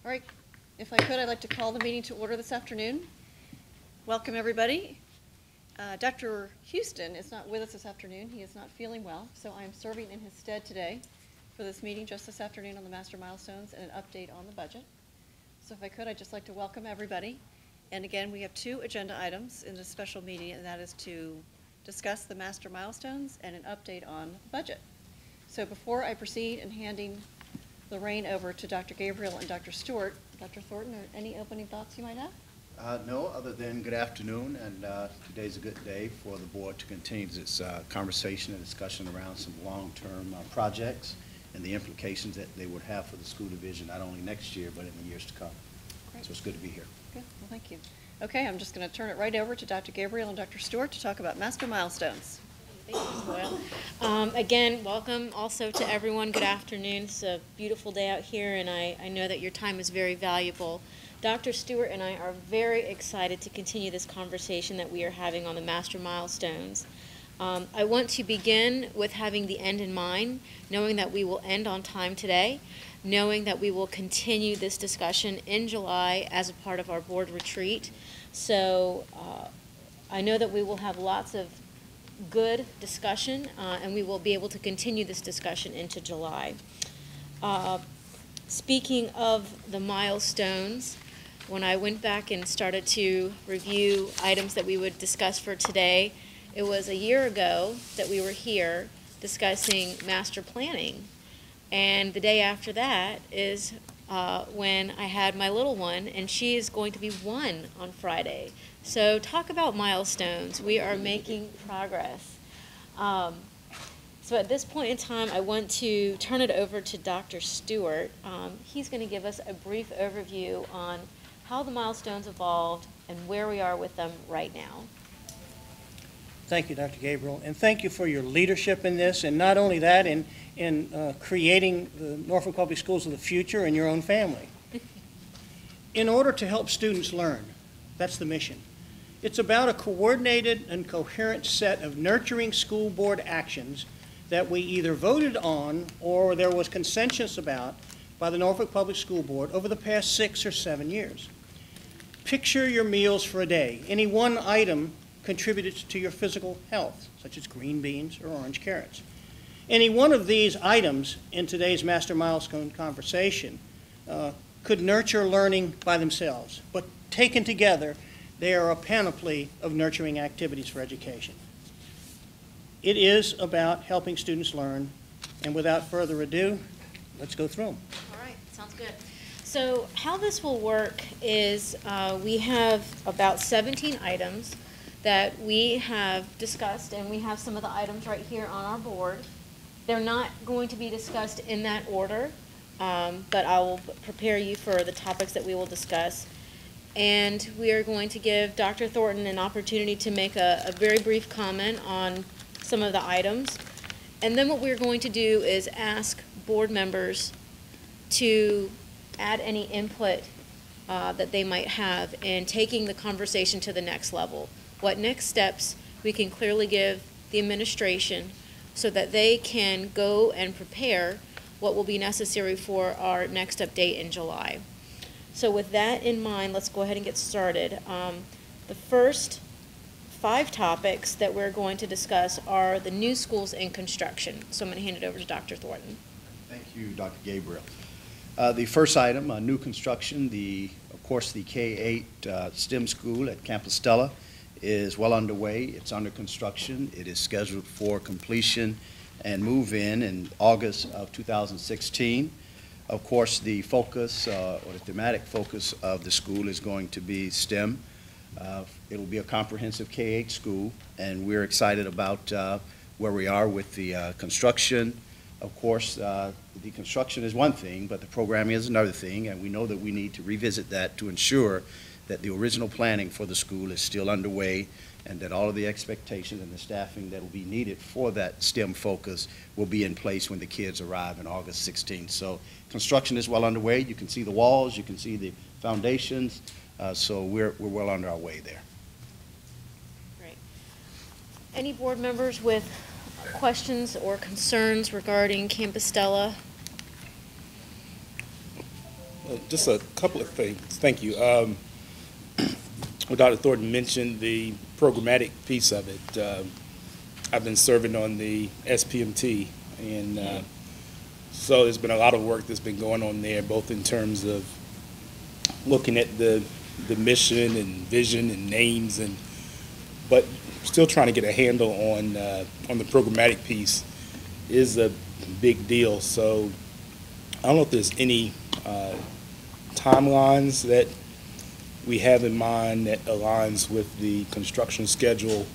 All right, if I could, I'd like to call the meeting to order this afternoon. Welcome, everybody. Dr. Houston is not with us this afternoon. He is not feeling well, so I'm serving in his stead today for this meeting just this afternoon on the master milestones and an update on the budget. So if I could, I'd just like to welcome everybody. And again, we have two agenda items in this special meeting, and that is to discuss the master milestones and an update on the budget. So before I proceed in handing the reign over to Dr. Gabriel and Dr. Stewart. Dr. Thornton, are any opening thoughts you might have? No, other than good afternoon, and today's a good day for the board to continue this conversation and discussion around some long-term projects and the implications that they would have for the school division, not only next year, but in the years to come. Great. So it's good to be here. Good, well, thank you. Okay, I'm just going to turn it right over to Dr. Gabriel and Dr. Stewart to talk about master milestones. Again, welcome also to everyone. Good afternoon. It's a beautiful day out here, and I know that your time is very valuable. Dr. Stewart and I are very excited to continue this conversation that we are having on the master milestones. I want to begin with having the end in mind, knowing that we will end on time today, knowing that we will continue this discussion in July as a part of our board retreat. So I know that we will have lots of good discussion, and we will be able to continue this discussion into July. Speaking of the milestones, when I went back and started to review items that we would discuss for today, it was a year ago that we were here discussing master planning, and the day after that is when I had my little one, and she is going to be 1 on Friday. So talk about milestones. We are making progress. So at this point in time, I want to turn it over to Dr. Stewart. He's going to give us a brief overview on how the milestones evolved and where we are with them right now. Thank you, Dr. Gabriel, and thank you for your leadership in this, and not only that, in creating the Norfolk Public Schools of the future in your own family. In order to help students learn, that's the mission. It's about a coordinated and coherent set of nurturing school board actions that we either voted on or there was consensus about by the Norfolk Public School Board over the past 6 or 7 years. Picture your meals for a day. Any one item contributed to your physical health, such as green beans or orange carrots. Any one of these items in today's master milestone conversation could nurture learning by themselves, but taken together, they are a panoply of nurturing activities for education. It is about helping students learn, and without further ado, let's go through them. All right, sounds good. So how this will work is we have about 17 items that we have discussed, and we have some of the items right here on our board. They're not going to be discussed in that order, but I will prepare you for the topics that we will discuss. And we are going to give Dr. Thornton an opportunity to make a very brief comment on some of the items. And then what we're going to do is ask board members to add any input that they might have in taking the conversation to the next level. What next steps we can clearly give the administration so that they can go and prepare what will be necessary for our next update in July. So with that in mind, let's go ahead and get started. The first 5 topics that we're going to discuss are the new schools in construction. So I'm going to hand it over to Dr. Thornton. Thank you, Dr. Gabriel. The first item, new construction, of course, the K-8 STEM school at Campus Stella is well underway. It's under construction. It is scheduled for completion and move in August of 2016. Of course, the focus or the thematic focus of the school is going to be STEM. It will be a comprehensive K-8 school, and we're excited about where we are with the construction. Of course, the construction is one thing, but the programming is another thing, and we know that we need to revisit that to ensure that the original planning for the school is still underway, and that all of the expectations and the staffing that will be needed for that STEM focus will be in place when the kids arrive on August 16th. So construction is well underway. You can see the walls, you can see the foundations, so we're well under our way there. Great. Any board members with questions or concerns regarding Campus Stella? Just a couple of things. Thank you. Well, Dr. Thornton mentioned the programmatic piece of it. I've been serving on the SPMT, and so there's been a lot of work that's been going on there, both in terms of looking at the mission and vision and names, but still trying to get a handle on the programmatic piece is a big deal. So I don't know if there's any timelines that we have in mind that aligns with the construction schedule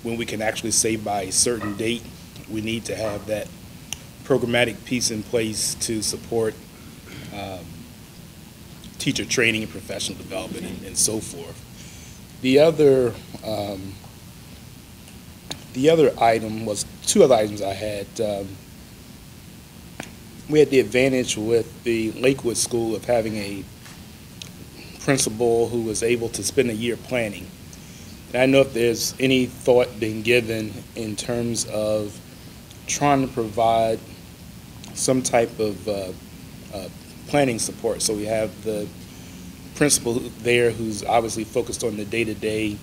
when we can actually say by a certain date we need to have that programmatic piece in place to support teacher training and professional development and so forth. The other item was two other items I had. We had the advantage with the Lakewood School of having a principal who was able to spend a year planning. And I know if there's any thought being given in terms of trying to provide some type of planning support. So we have the principal there who's obviously focused on the day-to-day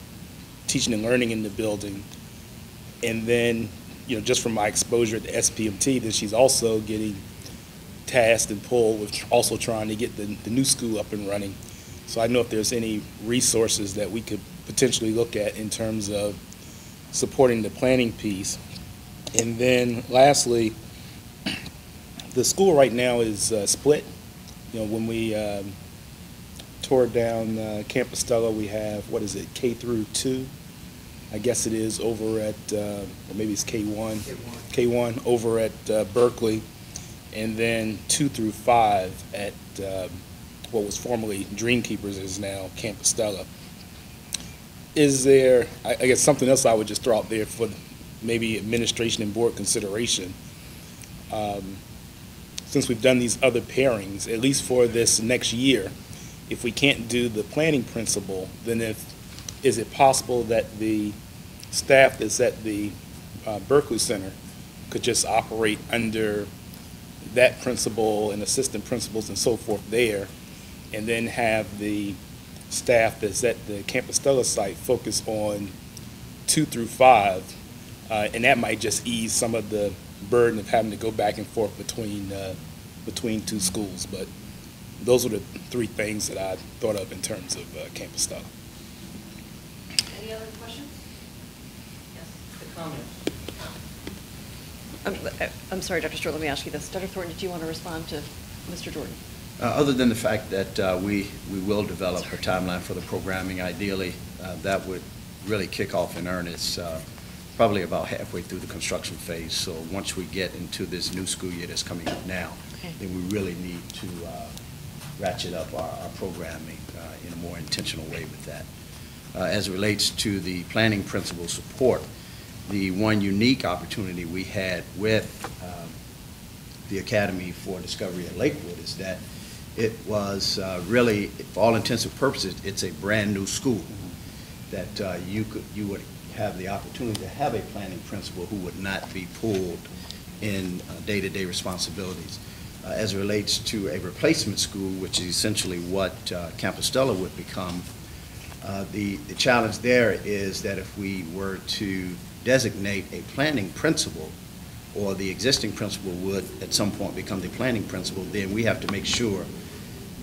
teaching and learning in the building. And then, just from my exposure at the SPMT, that she's also getting tasked and pulled with also trying to get the new school up and running. So I know if there's any resources that we could potentially look at in terms of supporting the planning piece. And then lastly, the school right now is split. When we tore down Campus Stella, we have, K through 2? I guess it is over at, or maybe it's K1. K1 over at Berkeley, and then 2 through 5 at what was formerly Dreamkeepers is now Campus Stella. Is there, I guess something else I would just throw out there for maybe administration and board consideration, since we've done these other pairings, at least for this next year, if we can't do the planning principle, then is it possible that the staff that's at the Berkeley Center could just operate under that principal and assistant principals and so forth there, and then have the staff that's at the Campus Stella site focus on 2 through 5, and that might just ease some of the burden of having to go back and forth between two schools. But those are the three things that I thought of in terms of Campus Stella. Any other questions? Yes. The comments. I'm sorry, Dr. Stewart, let me ask you this. Dr. Thornton, did you want to respond to Mr. Jordan? Other than the fact that we will develop a timeline for the programming, ideally, that would really kick off in earnest probably about halfway through the construction phase. So once we get into this new school year that's coming up now, then we really need to ratchet up our programming in a more intentional way with that. As it relates to the planning principle support, the one unique opportunity we had with the Academy for Discovery at Lakewood is that it was really, for all intents and purposes, it's a brand new school that you would have the opportunity to have a planning principal who would not be pulled in day-to-day responsibilities. As it relates to a replacement school, which is essentially what Campus Stella would become, the challenge there is that if we were to designate a planning principal, or the existing principal would at some point become the planning principal, then we have to make sure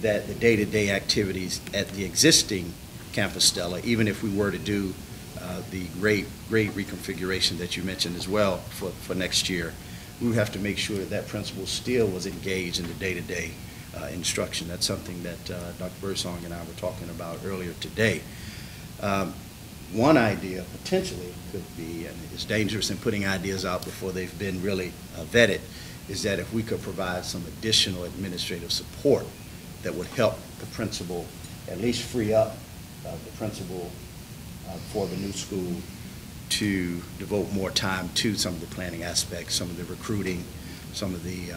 that the day-to-day activities at the existing Campus Stella, even if we were to do the grade reconfiguration that you mentioned as well for next year, we would have to make sure that that principal still was engaged in the day-to-day instruction. That's something that Dr. Birdsong and I were talking about earlier today. One idea potentially could be, and it's dangerous in putting ideas out before they've been really vetted, is that if we could provide some additional administrative support that would help the principal at least free up the principal for the new school to devote more time to some of the planning aspects, some of the recruiting, some of the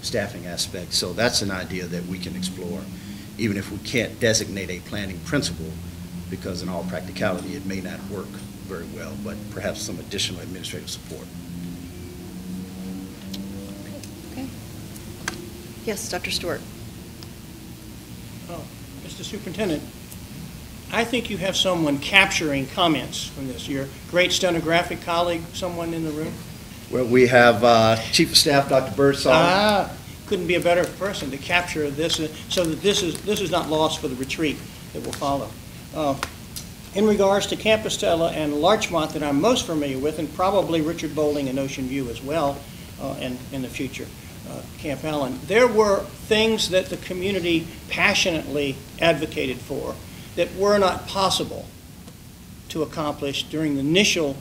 staffing aspects. So that's an idea that we can explore, even if we can't designate a planning principal, because in all practicality it may not work very well, but perhaps some additional administrative support. Okay. Yes, Dr. Stewart. Mr. Superintendent, I think you have someone capturing comments from this. Your great stenographic colleague, someone in the room? Well, we have Chief of Staff, Dr. Birdsall. Couldn't be a better person to capture this so that this is not lost for the retreat that will follow. In regards to Compostela and Larchmont that I'm most familiar with, and probably Richard Bowling and Ocean View as well, and in the future, Camp Allen, there were things that the community passionately advocated for that were not possible to accomplish during the initial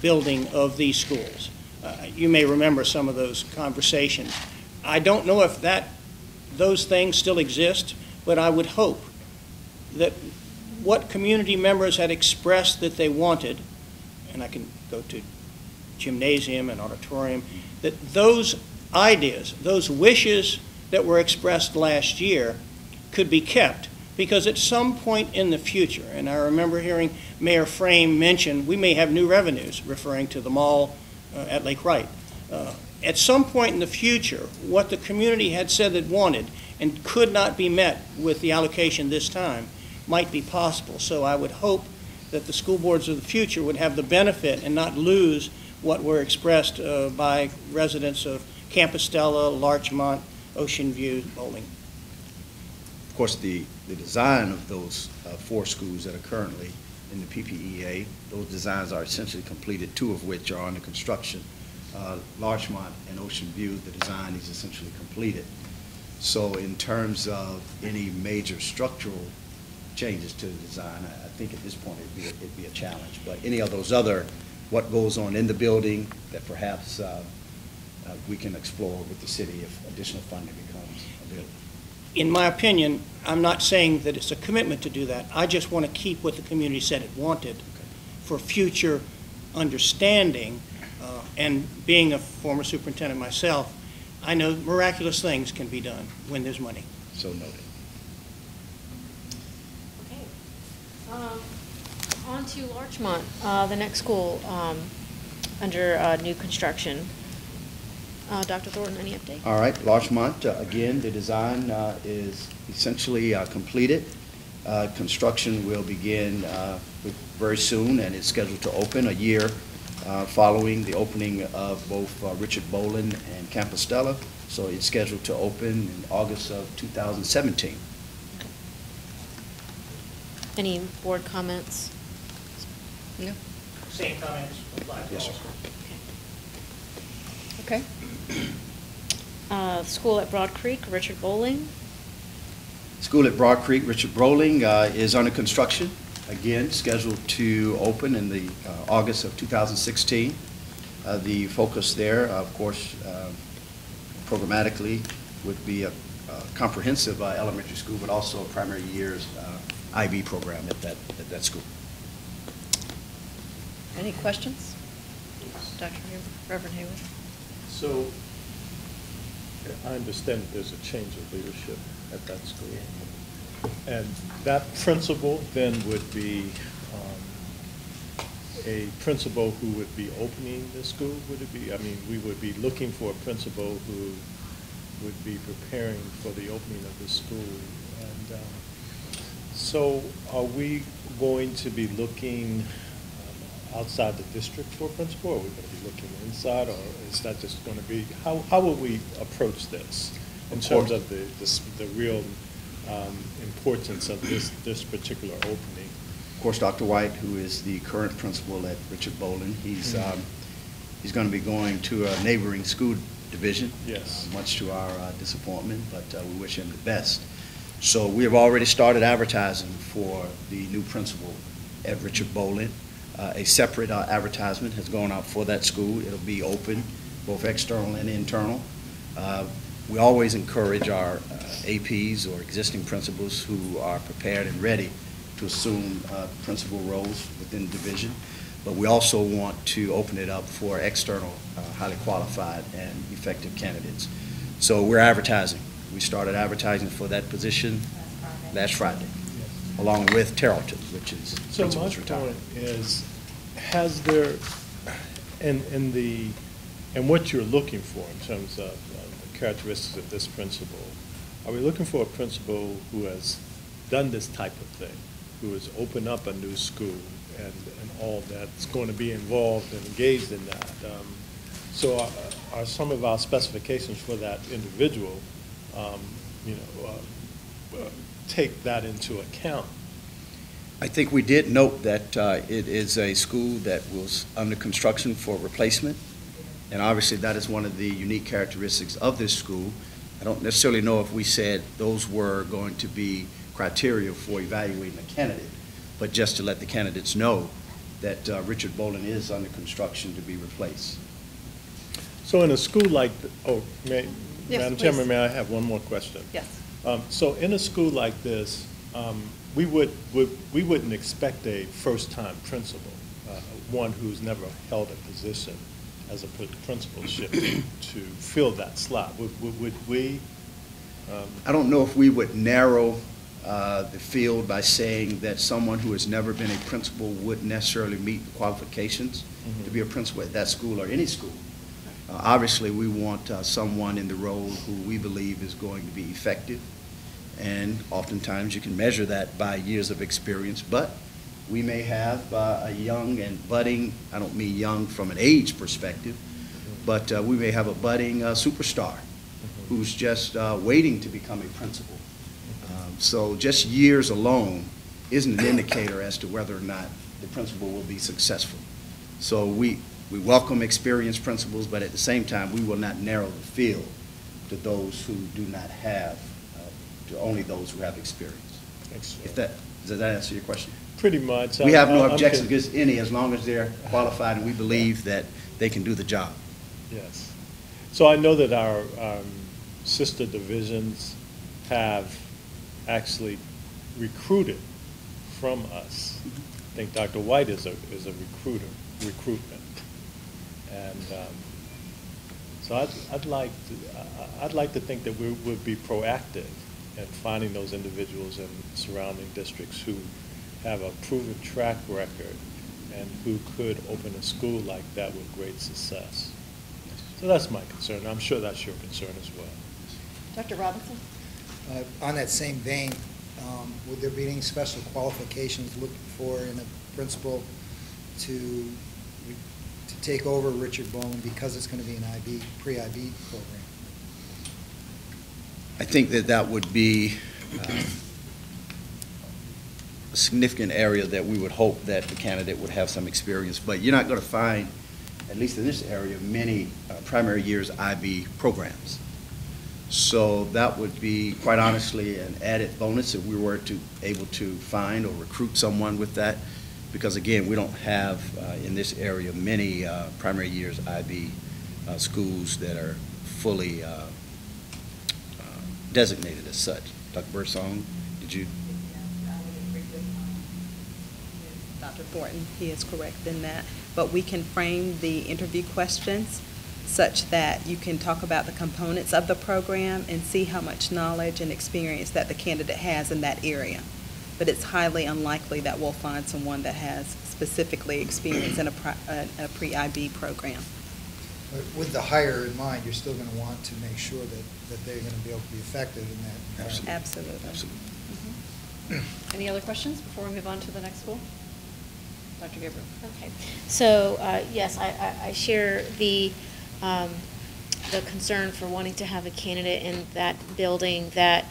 building of these schools. You may remember some of those conversations. I don't know if those things still exist, but I would hope that what community members had expressed that they wanted, and I can go to gymnasium and auditorium, that those ideas, those wishes that were expressed last year could be kept, because at some point in the future, and I remember hearing Mayor Frame mention we may have new revenues, referring to the mall at Lake Wright. At some point in the future, what the community had said it wanted and could not be met with the allocation this time might be possible. So I would hope that the school boards of the future would have the benefit and not lose what were expressed by residents of Compostela, Larchmont, Ocean View, Bowling. Of course, the design of those 4 schools that are currently in the PPEA, those designs are essentially completed, 2 of which are under construction. Larchmont and Ocean View, the design is essentially completed. So in terms of any major structural changes to the design, I think at this point it'd be a challenge. But any of those other, what goes on in the building that perhaps we can explore with the city if additional funding becomes available. In my opinion, I'm not saying that it's a commitment to do that. I just want to keep what the community said it wanted for future understanding. And being a former superintendent myself, I know miraculous things can be done when there's money. So noted. Okay. On to Larchmont, the next school under new construction. Dr. Thornton, any update? All right, Larchmont, again, the design is essentially completed. Construction will begin very soon, and it's scheduled to open a year following the opening of both Richard Bowling and Compostela. So it's scheduled to open in August of 2017. Any board comments? No? Same comments apply to Yes, sir. Okay. School at Broad Creek, Richard Bowling. School at Broad Creek, Richard Bowling is under construction. Again, scheduled to open in the August of 2016. The focus there, of course, programmatically would be a comprehensive elementary school, but also a primary years IB program at that school. Any questions? Dr. Reverend Hayward? So, I understand that there's a change of leadership at that school. And that principal then would be a principal who would be opening the school, would it be? I mean, we would be looking for a principal who would be preparing for the opening of the school. And so are we going to be looking outside the district for a principal, or are we going to be looking inside, or is that just going to be, how will we approach this in terms of the real importance of this particular opening? Of course, Dr. White, who is the current principal at Richard Bowling, he's going to be going to a neighboring school division. Yes. Much to our disappointment, but we wish him the best. So we have already started advertising for the new principal at Richard Bowling. A separate advertisement has gone out for that school. It'll be open, both external and internal. We always encourage our APs or existing principals who are prepared and ready to assume principal roles within the division. But we also want to open it up for external, highly qualified and effective candidates. So we're advertising. We started advertising for that position last Friday, along with Terrellton, which is So my principal's retirement. point is, has there, and what you're looking for in terms of the characteristics of this principal, are we looking for a principal who has done this type of thing, who has opened up a new school and all that's going to be involved and engaged in that? So are some of our specifications for that individual, take that into account? I think we did note that it is a school that was under construction for replacement, and obviously that is one of the unique characteristics of this school. I don't necessarily know if we said those were going to be criteria for evaluating a candidate, but just to let the candidates know that Richard Bolin is under construction to be replaced. So in a school like, Yes, Madam please. Chairman, may I have one more question? Yes. So in a school like this, we wouldn't expect a first-time principal, one who's never held a position as a principalship to fill that slot. Would we? I don't know if we would narrow the field by saying that someone who has never been a principal wouldn't necessarily meet the qualifications to be a principal at that school or any school. Obviously, we want someone in the role who we believe is going to be effective, and oftentimes you can measure that by years of experience, but we may have a young and budding, I don't mean young from an age perspective, but we may have a budding superstar who's just waiting to become a principal. So just years alone isn't an indicator as to whether or not the principal will be successful. So we welcome experienced principals, but at the same time, we will not narrow the field to those who do not have, to only those who have experience. Thanks. Does that answer your question? Pretty much. We have no I'm objection against any as long as they're qualified and we believe that they can do the job. Yes. So I know that our sister divisions have actually recruited from us. I think Dr. White is a recruitment. And so I'd like to think that we would be proactive in finding those individuals in surrounding districts who have a proven track record and who could open a school like that with great success. So that's my concern. I'm sure that's your concern as well. Dr. Robinson? On that same vein, would there be any special qualifications looked for in a principal to take over Richard Bolin because it's going to be an pre-IB program? I think that would be a significant area that we would hope that the candidate would have some experience. But you're not going to find, at least in this area, many primary years IB programs. So that would be, quite honestly, an added bonus if we were able to find or recruit someone with that. Because again, we don't have in this area many primary years IB schools that are fully designated as such. Dr. Birdsong, did you? Dr. Thornton, he is correct in that. But we can frame the interview questions such that you can talk about the components of the program and see how much knowledge and experience that the candidate has in that area. But it's highly unlikely that we'll find someone that has specifically experience in a pre-IB program. But with the hire in mind, you're still going to want to make sure that they're going to be able to be effective in that environment. Absolutely. Absolutely. Any other questions before we move on to the next school? Dr. Gabriel? Okay, so yes, I share the concern for wanting to have a candidate in that building that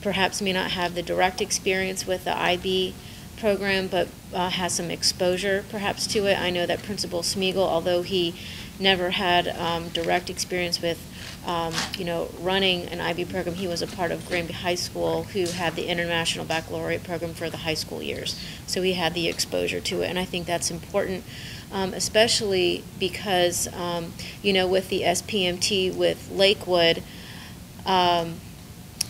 perhaps may not have the direct experience with the IB program, but has some exposure perhaps to it. I know that Principal Smeagol, although he never had direct experience with running an IB program, he was a part of Granby High School, who had the International Baccalaureate program for the high school years. So he had the exposure to it, and I think that's important, especially because, with the SPMT with Lakewood,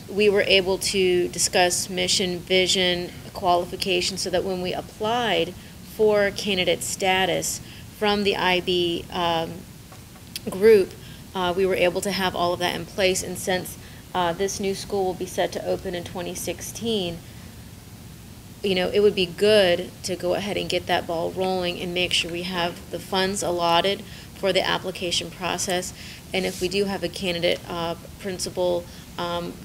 we were able to discuss mission, vision, qualification, so that when we applied for candidate status from the IB group, we were able to have all of that in place. And since this new school will be set to open in 2016, it would be good to go ahead and get that ball rolling and make sure we have the funds allotted for the application process. And if we do have a candidate principal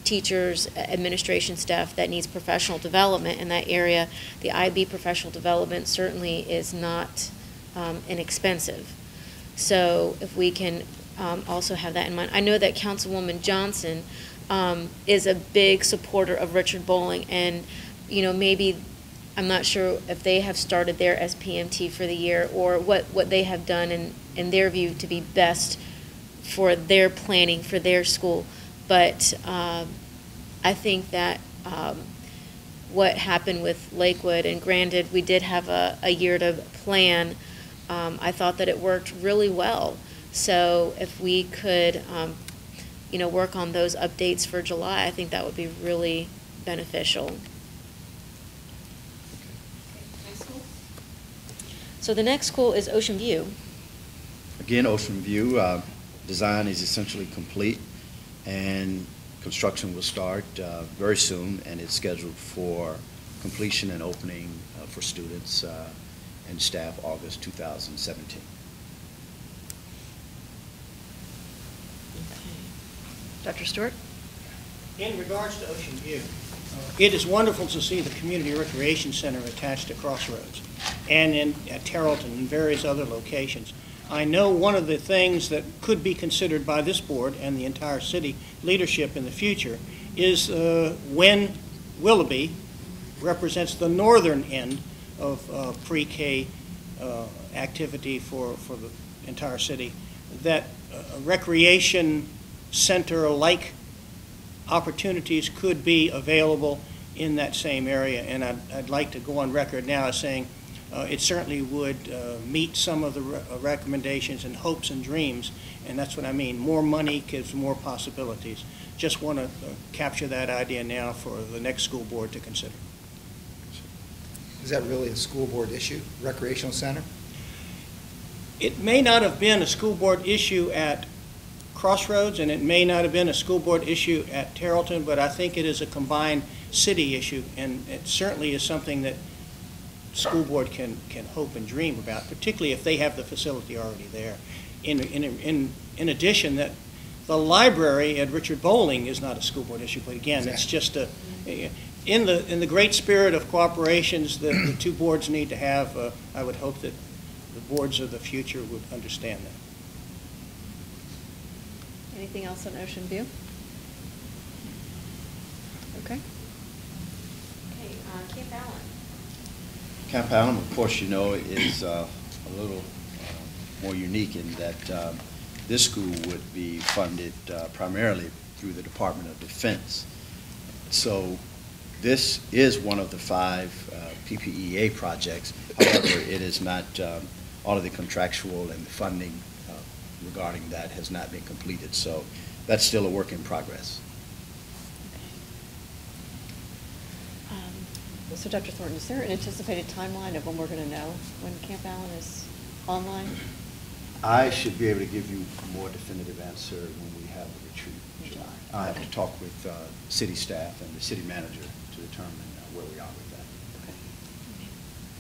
teachers, administration staff that needs professional development in that area, the IB professional development certainly is not inexpensive. So if we can also have that in mind. I know that Councilwoman Johnson is a big supporter of Richard Bowling, and maybe I'm not sure if they have started their SPMT for the year or what they have done in their view to be best for their planning for their school. But I think that what happened with Lakewood, and granted we did have a year to plan, I thought that it worked really well. So if we could work on those updates for July, I think that would be really beneficial. So the next school is Ocean View. Again, Ocean View, design is essentially complete, and construction will start very soon, and it's scheduled for completion and opening for students and staff August 2017. Dr. Stewart? In regards to Ocean View, it is wonderful to see the Community Recreation Center attached to Crossroads and at Tarleton and various other locations. I know one of the things that could be considered by this board and the entire city leadership in the future is when Willoughby represents the northern end of pre-K activity for the entire city, that recreation center-like opportunities could be available in that same area. And I'd like to go on record now as saying it certainly would meet some of the recommendations and hopes and dreams, and that's what I mean. More money gives more possibilities. Just want to capture that idea now for the next school board to consider. Is that really a school board issue, recreational center? It may not have been a school board issue at Crossroads, and it may not have been a school board issue at Tarleton, but I think it is a combined city issue, and it certainly is something that school board can hope and dream about, particularly if they have the facility already there. In addition, that the library at Richard Bowling is not a school board issue, but again, it's just in the great spirit of cooperations that the two boards need to have. I would hope that the boards of the future would understand that. Anything else on Ocean View? Okay. Okay, Camp Allen. Camp Allen, of course, is a little more unique in that this school would be funded primarily through the Department of Defense. So this is one of the 5 PPEA projects. However, it is not, all of the contractual and the funding regarding that has not been completed. So that's still a work in progress. So Dr. Thornton, is there an anticipated timeline of when we're going to know when Camp Allen is online? I should be able to give you a more definitive answer when we have the retreat in July. I have to talk with city staff and the city manager to determine where we are with that. Okay.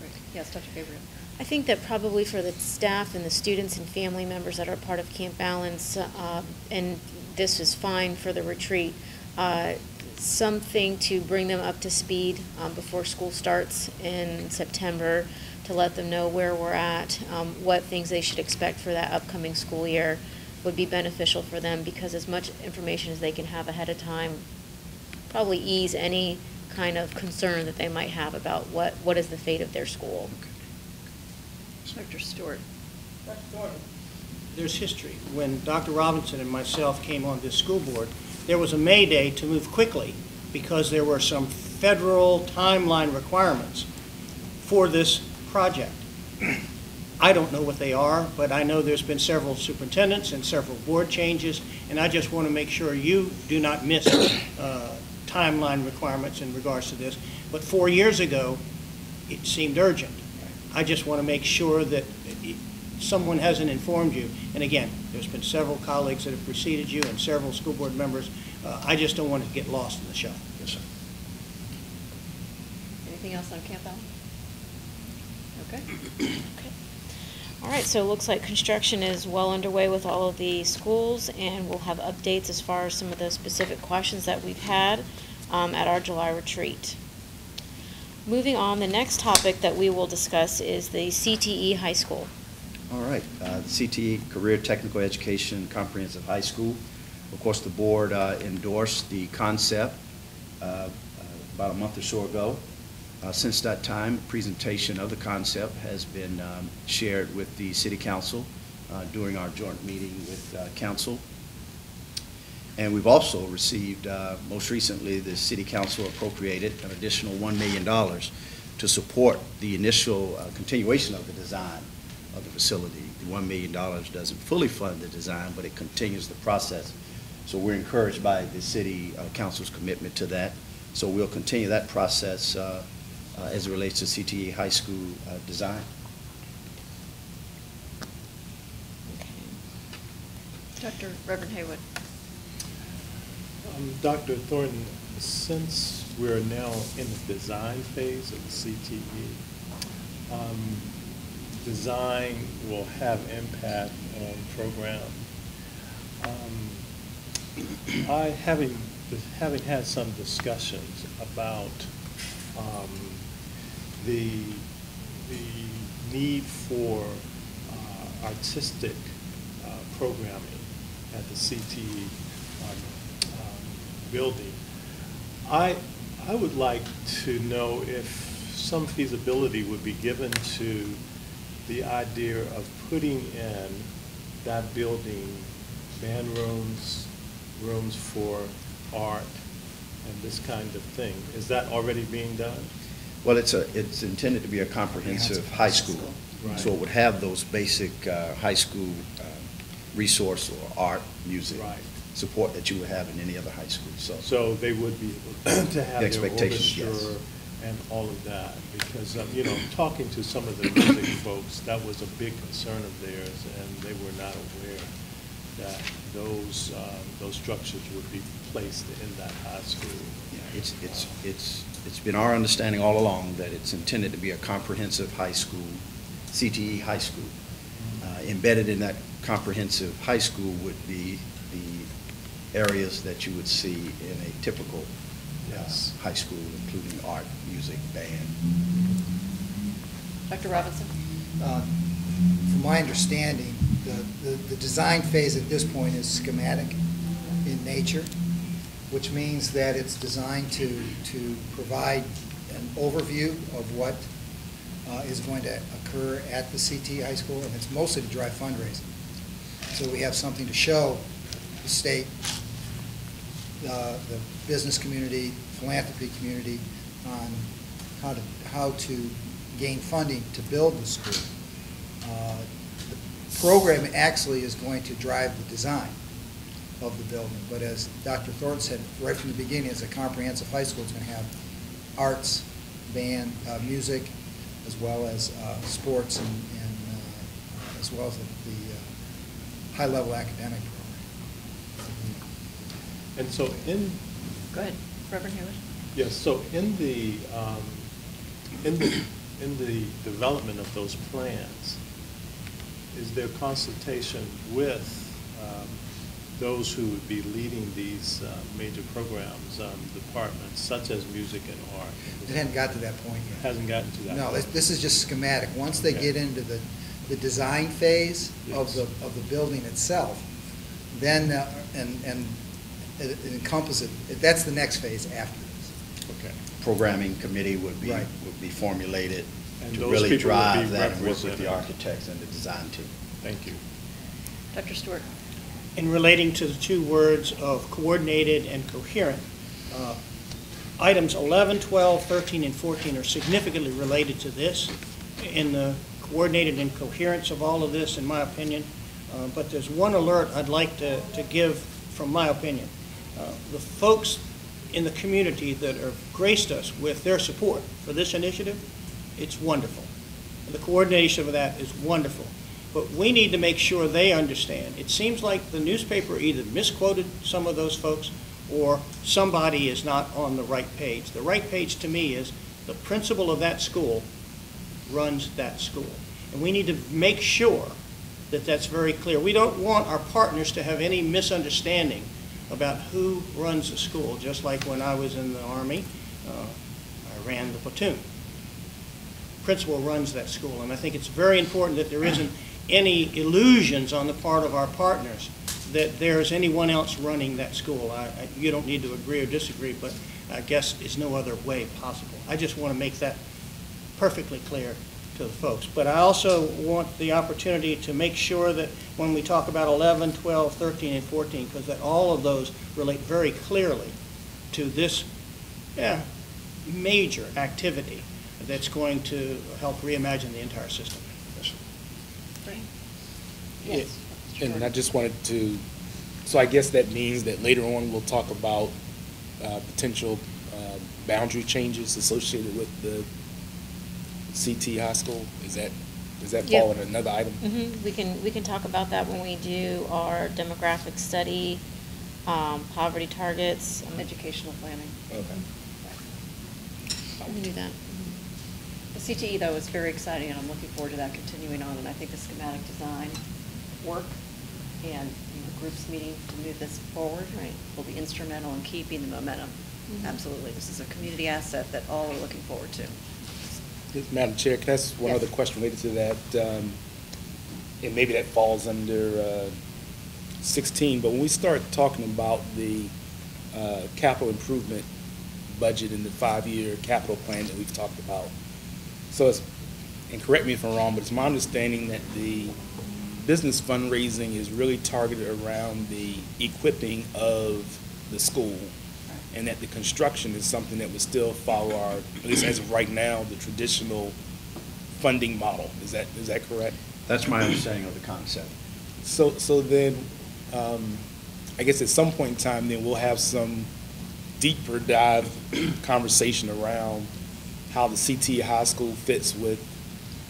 Great. Yes, Dr. Gabriel. I think that probably for the staff and the students and family members that are part of Camp Allen's, and this is fine for the retreat, something to bring them up to speed before school starts in September, to let them know where we're at, what things they should expect for that upcoming school year would be beneficial for them, because as much information as they can have ahead of time probably ease any kind of concern that they might have about what is the fate of their school. Dr. Stewart. Dr. Thornton, there's history. When Dr. Robinson and myself came on this school board, there was a mayday to move quickly because there were some federal timeline requirements for this project. I don't know what they are, but I know there's been several superintendents and several board changes, and I just want to make sure you do not miss timeline requirements in regards to this. But 4 years ago, it seemed urgent. I just want to make sure that someone hasn't informed you. And again, there's been several colleagues that have preceded you and several school board members. I just don't want it to get lost in the shuffle. Yes, sir. Anything else on Camp Allen? Okay. Okay. All right, so it looks like construction is well underway with all of the schools, and we'll have updates as far as some of the specific questions that we've had at our July retreat. Moving on, the next topic that we will discuss is the CTE High School. All right, the CTE, Career Technical Education Comprehensive High School. Of course, the board endorsed the concept about a month or so ago. Since that time, presentation of the concept has been shared with the City Council during our joint meeting with Council. And we've also received, most recently, the City Council appropriated an additional $1 million to support the initial continuation of the design of the facility. The $1 million doesn't fully fund the design, but it continues the process. So we're encouraged by the City Council's commitment to that. So we'll continue that process as it relates to CTE High School design. Dr. Reverend Haywood. Dr. Thornton, since we're now in the design phase of the CTE, design will have impact on program. Having had some discussions about the need for artistic programming at the CTE building, I would like to know if some feasibility would be given to the idea of putting in that building band rooms, rooms for art, and this kind of thing. Is that already being done? Well, it's intended to be a comprehensive high school. Right. So it would have those basic high school resource or art, music Right. support that you would have in any other high school. So they would be able to have their expectations, orchestra yes. and all of that, because, talking to some of the music folks, that was a big concern of theirs, and they were not aware that those structures would be placed in that high school. yeah, it's been our understanding all along that it's intended to be a comprehensive high school, CTE high school. Embedded in that comprehensive high school would be the areas that you would see in a typical Yes. high school, including art, music, band. Dr. Robinson. From my understanding, the design phase at this point is schematic in nature, which means that it's designed to provide an overview of what is going to occur at the CT High School, and it's mostly to drive fundraising. So we have something to show the state, the business community, philanthropy community on how to gain funding to build the school. The program actually is going to drive the design of the building, but as Dr. Thornton said right from the beginning, it's a comprehensive high school. It's going to have arts, band, music, as well as sports, and as well as the high-level academic program. And so Go ahead, Reverend Haywood. yes, so in the development of those plans, is there consultation with those who would be leading these major programs, departments, such as music and art? It hadn't got to that point yet. Hasn't gotten to that No, point. this is just schematic. Once they Okay. get into the design phase Yes. of the building itself, then, and it encompasses, that's the next phase after this. Okay. Programming committee would be Right. formulated And to those really people would drive be that and work with the represented. architects and the design team. Thank you. Dr. Stewart. In relating to the two words of coordinated and coherent, items 11, 12, 13, and 14 are significantly related to this in the coordinated and coherence of all of this, in my opinion. But there's one alert I'd like to give from my opinion. The folks in the community that have graced us with their support for this initiative, it's wonderful. And the coordination of that is wonderful. But we need to make sure they understand. It seems like the newspaper either misquoted some of those folks or somebody is not on the right page. The right page to me is the principal of that school runs that school. And we need to make sure that that's very clear. We don't want our partners to have any misunderstanding about who runs the school, just like when I was in the Army, I ran the platoon. Principal runs that school, and I think it's very important that there isn't any illusions on the part of our partners that there's anyone else running that school. You don't need to agree or disagree, but I guess it's no other way possible. I just want to make that perfectly clear to the folks. But I also want the opportunity to make sure that when we talk about 11, 12, 13, and 14, because that all of those relate very clearly to this major activity that's going to help reimagine the entire system. Yes. And I just wanted to, so I guess that means that later on we'll talk about potential boundary changes associated with the CT high school. Does that fall in another item? We can talk about that when we do our demographic study, poverty targets, Educational planning. Okay. we can do that. The CTE, though, is very exciting, and I'm looking forward to that continuing on, and I think the schematic design work and groups meeting to move this forward will be instrumental in keeping the momentum. Absolutely. This is a community asset that all are looking forward to. Madam Chair, can I ask one Yes. other question related to that? And maybe that falls under 16, but when we start talking about the capital improvement budget and the 5-year capital plan that we've talked about, so it's, and correct me if I'm wrong, but it's my understanding that the business fundraising is really targeted around the equipping of the school, and that the construction is something that would still follow our, at least as of right now, the traditional funding model. Is that correct? That's my understanding of the concept. So then, I guess at some point in time, then we'll have some deeper dive conversation around how the CT high school fits with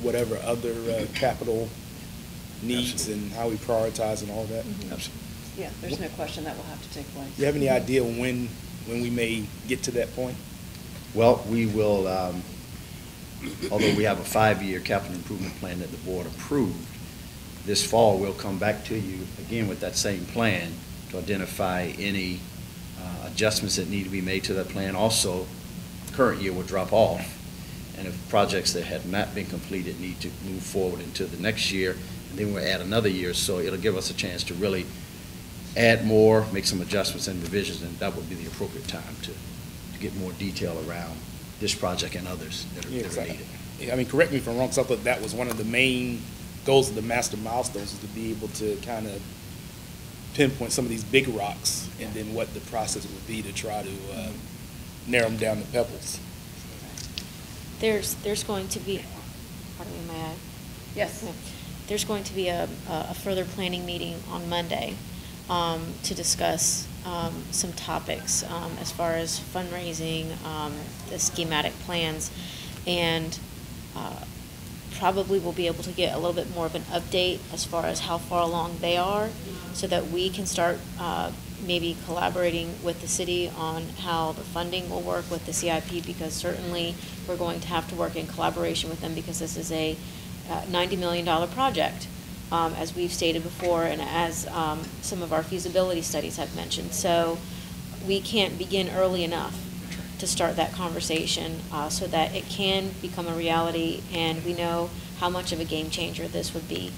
whatever other capital needs. Absolutely. And how we prioritize and all that. Absolutely. Yeah, there's no question that will have to take place. Do you have any idea when we may get to that point? Well, we will, although we have a 5-year capital improvement plan that the board approved, this fall we'll come back to you again with that same plan to identify any adjustments that need to be made to that plan. Also, current year will drop off, and if projects that have not been completed need to move forward into the next year, and then we'll add another year, so it'll give us a chance to really add more, make some adjustments and revisions, and that would be the appropriate time to get more detail around this project and others that are needed. I mean, correct me if I'm wrong, because I thought that was one of the main goals of the master milestones, is to be able to kind of pinpoint some of these big rocks, and then what the process would be to try to narrow them down to pebbles. There's going to be, pardon me, may I? Yes. There's going to be a further planning meeting on Monday to discuss some topics as far as fundraising, the schematic plans, and probably we'll be able to get a little bit more of an update as far as how far along they are, so that we can start maybe collaborating with the city on how the funding will work with the CIP, because certainly we're going to have to work in collaboration with them, because this is a $90 million project, as we've stated before, and as some of our feasibility studies have mentioned. So we can't begin early enough to start that conversation so that it can become a reality, and we know how much of a game changer this would be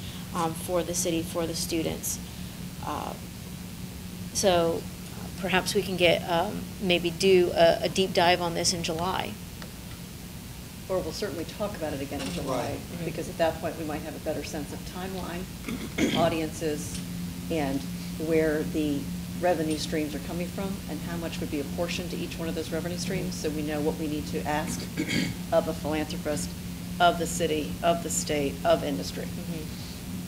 for the city, for the students. So perhaps we can get, maybe do a deep dive on this in July. Or we'll certainly talk about it again in July, Right. because at that point, we might have a better sense of timeline, audiences, and where the revenue streams are coming from, and how much would be apportioned to each one of those revenue streams, so we know what we need to ask of a philanthropist, of the city, of the state, of industry.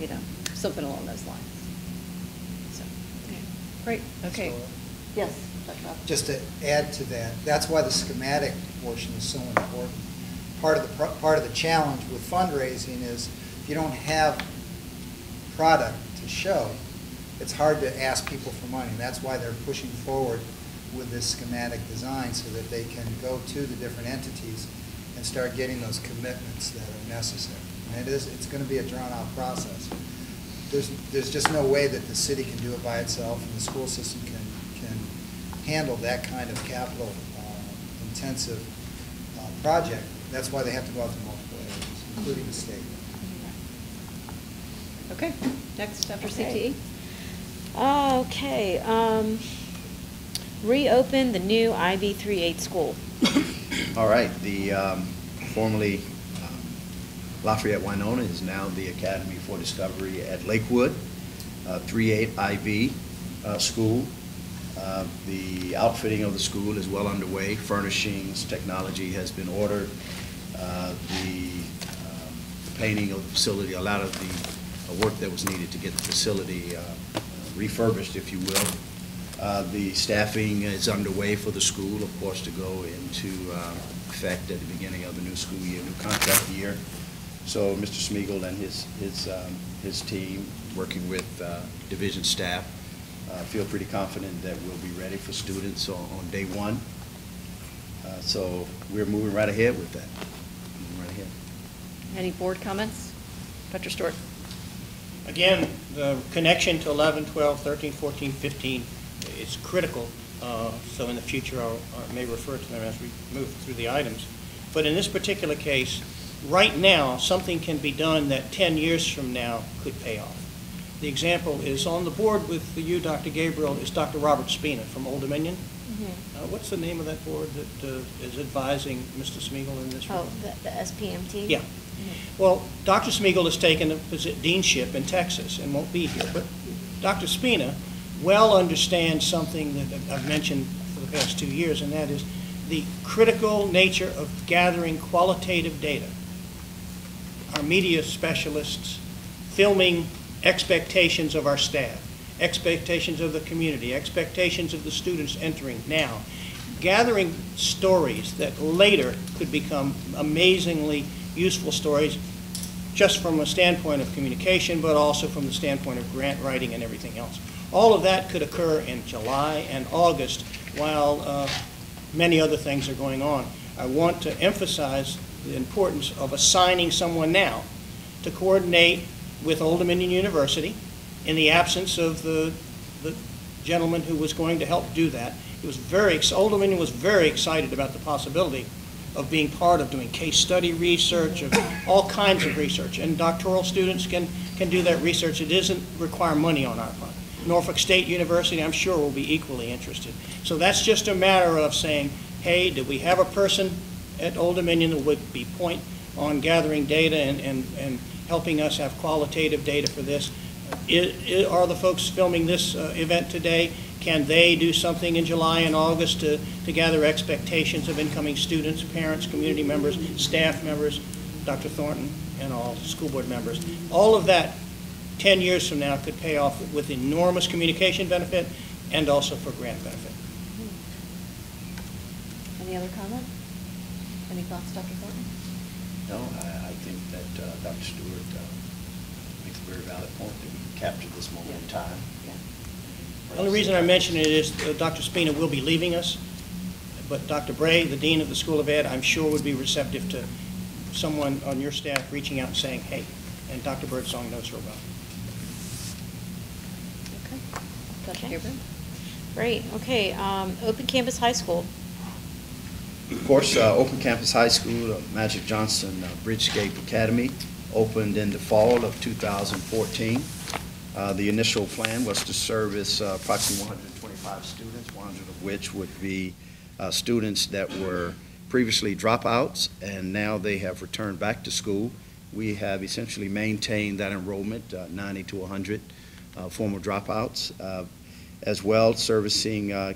You know, something along those lines. So, great, okay. Yes, Dr. Roth. Just to add to that, that's why the schematic portion is so important. Part of the challenge with fundraising is if you don't have product to show, it's hard to ask people for money. And that's why they're pushing forward with this schematic design, so that they can go to the different entities and start getting those commitments that are necessary. And it's going to be a drawn-out process. There's just no way that the city can do it by itself, and the school system can handle that kind of capital intensive project. That's why they have to go out to multiple areas, including the state. Okay, next after Okay. CTE. Okay, reopen the new IV-38 school. All right, the formerly Lafayette Winona is now the Academy for Discovery at Lakewood, 3-8 IV school. The outfitting of the school is well underway. Furnishings, technology has been ordered. The painting of the facility, a lot of the work that was needed to get the facility refurbished, if you will. The staffing is underway for the school, of course, to go into effect at the beginning of the new school year, new contract year. So Mr. Smeagol and his team, working with division staff, feel pretty confident that we'll be ready for students on day one. So we're moving right ahead with that. Moving right ahead. Any board comments? Dr. Stewart. Again, the connection to 11, 12, 13, 14, 15 is critical. So in the future, I may refer to them as we move through the items. But in this particular case, right now, something can be done that 10 years from now could pay off. The example is on the board with you, Dr. Gabriel, is Dr. Robert Spina from Old Dominion. What's the name of that board that is advising Mr. Smeagol in this? Oh, the SPMT? Yeah. Well, Dr. Smeagol has taken a deanship in Texas and won't be here, but Dr. Spina well understands something that I've mentioned for the past 2 years, and that is the critical nature of gathering qualitative data. Our media specialists filming expectations of our staff, expectations of the community, expectations of the students entering now, gathering stories that later could become amazingly useful stories just from a standpoint of communication, but also from the standpoint of grant writing and everything else. All of that could occur in July and August while many other things are going on. I want to emphasize the importance of assigning someone now to coordinate with Old Dominion University in the absence of the gentleman who was going to help do that. Old Dominion was very excited about the possibility of being part of doing case study research, of all kinds of research, and doctoral students can do that research. It doesn't require money on our part. Norfolk State University, I'm sure, will be equally interested. So that's just a matter of saying, hey, do we have a person at Old Dominion that would be point on gathering data and helping us have qualitative data for this? Are the folks filming this event today? Can they do something in July and August to gather expectations of incoming students, parents, community members, staff members, Dr. Thornton, and all school board members? All of that 10 years from now could pay off with enormous communication benefit and also for grant benefit. Any other comment? Any thoughts, Dr. Thornton? No, I think that Dr. Stewart makes a very valid point that we can capture this moment in time. Yeah. The only reason I mention it is Dr. Spina will be leaving us, but Dr. Bray, the Dean of the School of Ed, I'm sure would be receptive to someone on your staff reaching out and saying, hey, and Dr. Birdsong knows her well. Okay. Dr. Okay. Gabriel? Great, okay, Open Campus High School. Of course, Open Campus High School, Magic Johnson Bridgescape Academy, opened in the fall of 2014. The initial plan was to service approximately 125 students, 100 of which would be students that were previously dropouts, and now they have returned back to school. We have essentially maintained that enrollment, 90 to 100 former dropouts, as well servicing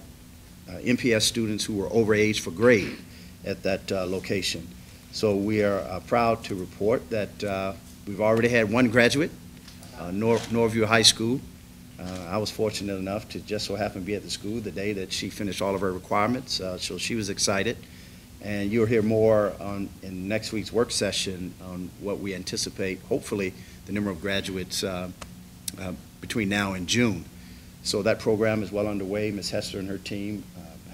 MPS students who were over age for grade at that location. So we are proud to report that we've already had one graduate, Norview High School. I was fortunate enough to just so happen to be at the school the day that she finished all of her requirements, so she was excited. And you'll hear more in next week's work session on what we anticipate, hopefully, the number of graduates between now and June. So that program is well underway. Ms. Hester and her team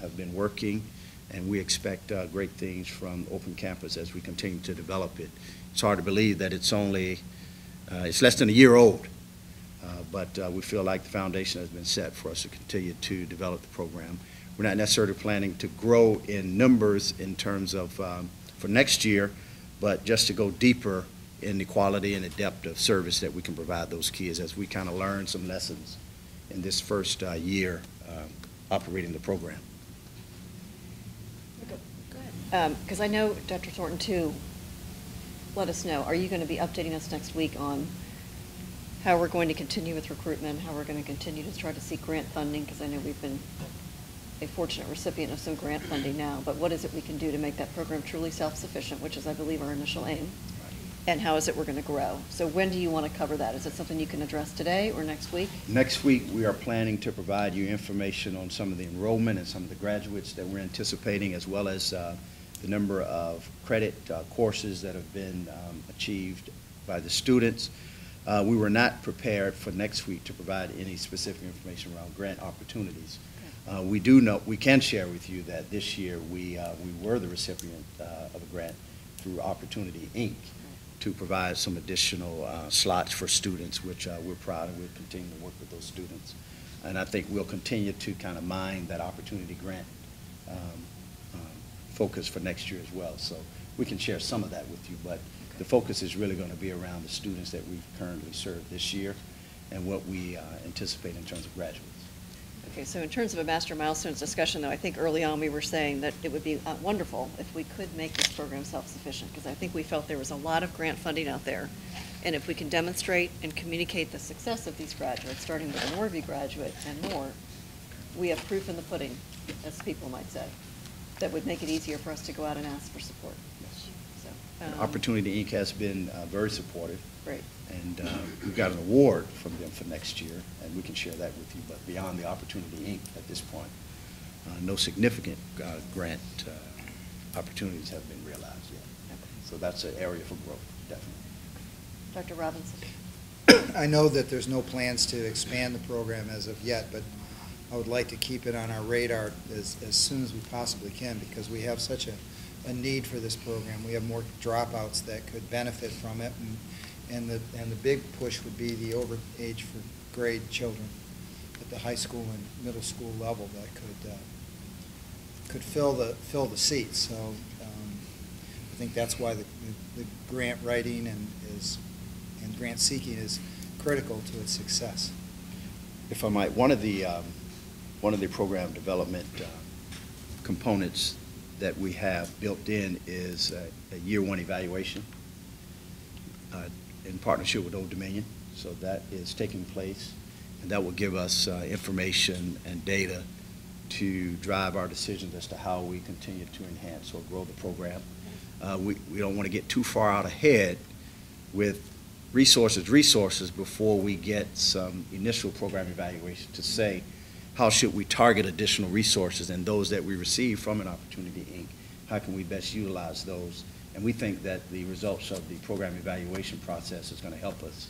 have been working, and we expect great things from Open Campus as we continue to develop it it's hard to believe that it's only, it's less than a year old. But we feel like the foundation has been set for us to continue to develop the program. We're not necessarily planning to grow in numbers in terms of for next year, but just to go deeper in the quality and the depth of service that we can provide those kids as we kind of learn some lessons in this first year operating the program. Go ahead. Because I know Dr. Thornton, too, let us know, are you going to be updating us next week on how we're going to continue with recruitment, how we're going to continue to try to seek grant funding? Because I know we've been a fortunate recipient of some grant funding now, but what is it we can do to make that program truly self-sufficient, which is, I believe, our initial aim? And how is it we're going to grow? So when do you want to cover that? Is it something you can address today or next week? Next week, we are planning to provide you information on some of the enrollment and some of the graduates that we're anticipating, as well as the number of credit courses that have been achieved by the students. We were not prepared for next week to provide any specific information around grant opportunities. We do know, we can share with you that this year we were the recipient of a grant through Opportunity, Inc. to provide some additional slots for students, which we're proud of. We'll continue to work with those students. And I think we'll continue to kind of mine that Opportunity grant focus for next year as well. So we can share some of that with you, but the focus is really going to be around the students that we've currently served this year and what we anticipate in terms of graduates. Okay, so in terms of a master milestones discussion, though, I think early on we were saying that it would be wonderful if we could make this program self-sufficient, because I think we felt there was a lot of grant funding out there. And if we can demonstrate and communicate the success of these graduates, starting with a Moorview graduate and more, we have proof in the pudding, as people might say, that would make it easier for us to go out and ask for support. Yes. So, Opportunity, Inc. has been very supportive. Great. And we've got an award from them for next year, and we can share that with you. But beyond the Opportunity, Inc. at this point, no significant grant opportunities have been realized yet. Okay. So that's an area for growth, definitely. Dr. Robinson. I know that there's no plans to expand the program as of yet, but I would like to keep it on our radar as soon as we possibly can, because we have such a need for this program. We have more dropouts that could benefit from it, and the big push would be the over age for grade children at the high school and middle school level that could fill the seats. So I think that's why the grant writing and grant seeking is critical to its success. If I might, one of the program development components that we have built in is a year one evaluation in partnership with Old Dominion. So that is taking place, and that will give us information and data to drive our decisions as to how we continue to enhance or grow the program. We don't want to get too far out ahead with resources before we get some initial program evaluation to say how should we target additional resources, and those that we receive from an Opportunity, Inc., how can we best utilize those? And we think that the results of the program evaluation process is going to help us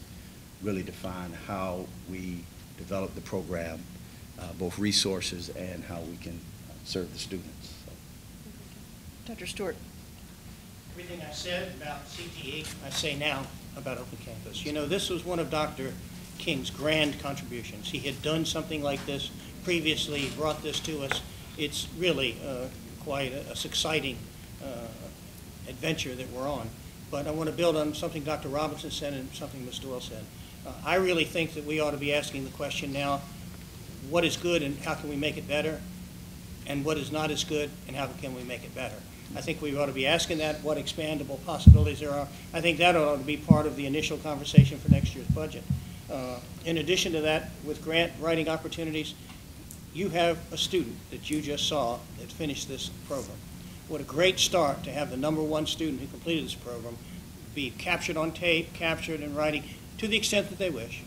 really define how we develop the program, both resources and how we can serve the students. So. Dr. Stewart. Everything I said about CTE, I say now about Open Campus. You know, this was one of Dr. King's grand contributions. He had done something like this previously, brought this to us. It's really quite a exciting adventure that we're on. But I want to build on something Dr. Robinson said and something Ms. Doyle said. I really think that we ought to be asking the question now, what is good and how can we make it better? And what is not as good and how can we make it better? I think we ought to be asking that, what expandable possibilities there are. I think that ought to be part of the initial conversation for next year's budget. In addition to that, with grant writing opportunities, you have a student that you just saw that finished this program. What a great start to have the #1 student who completed this program be captured on tape, captured in writing, to the extent that they wish,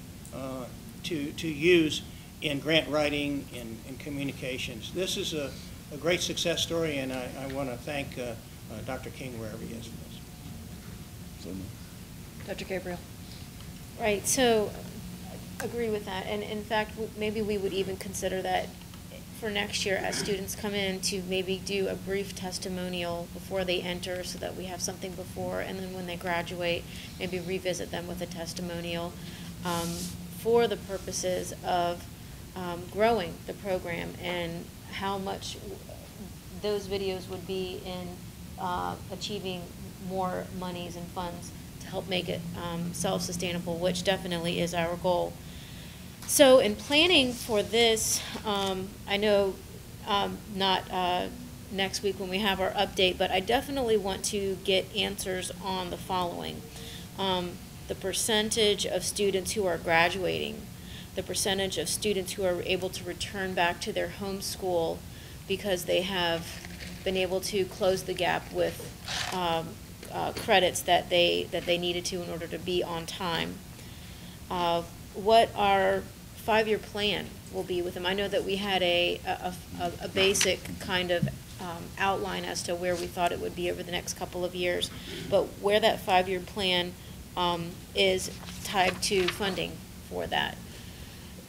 to use in grant writing, in communications. This is a great success story, and I want to thank Dr. King wherever he is for this. Dr. Gabriel. Right, so agree with that. And in fact, maybe we would even consider that for next year as students come in to maybe do a brief testimonial before they enter so that we have something before, and then when they graduate, maybe revisit them with a testimonial for the purposes of growing the program and how much those videos would be in achieving more monies and funds to help make it self-sustainable, which definitely is our goal. So in planning for this, I know not next week when we have our update, but I definitely want to get answers on the following. The percentage of students who are graduating, the percentage of students who are able to return back to their home school because they have been able to close the gap with credits that they needed to in order to be on time. What our 5-year plan will be with them. I know that we had a basic kind of outline as to where we thought it would be over the next couple of years, but where that 5-year plan is tied to funding for that.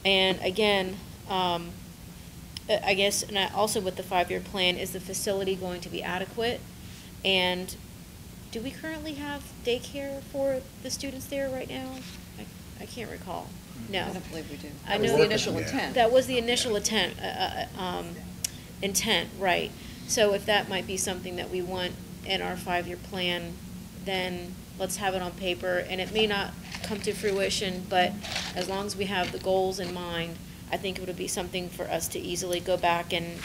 And again, I guess, and also with the 5-year plan, is the facility going to be adequate? And do we currently have daycare for the students there right now? I can't recall. No. I don't believe we do. I That was know the initial intent. That was the initial intent, right. So if that might be something that we want in our 5-year plan, then let's have it on paper. And it may not come to fruition, but as long as we have the goals in mind, I think it would be something for us to easily go back and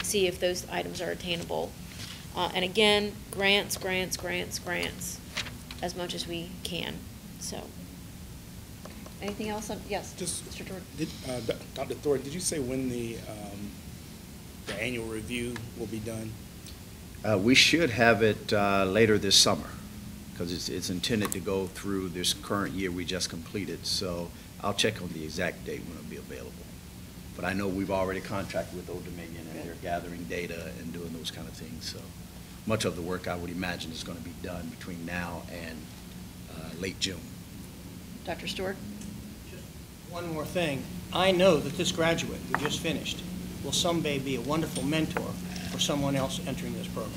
see if those items are attainable. And again, grants, as much as we can, so. Anything else? Yes, Just, Mr. Jordan. Dr. Thornton, did you say when the annual review will be done? We should have it later this summer, because it's intended to go through this current year we just completed. So I'll check on the exact date when it'll be available. But I know we've already contracted with Old Dominion, and they're gathering data and doing those kind of things. So much of the work, I would imagine, is going to be done between now and late June. Dr. Stewart? Just one more thing. I know that this graduate who just finished will someday be a wonderful mentor for someone else entering this program.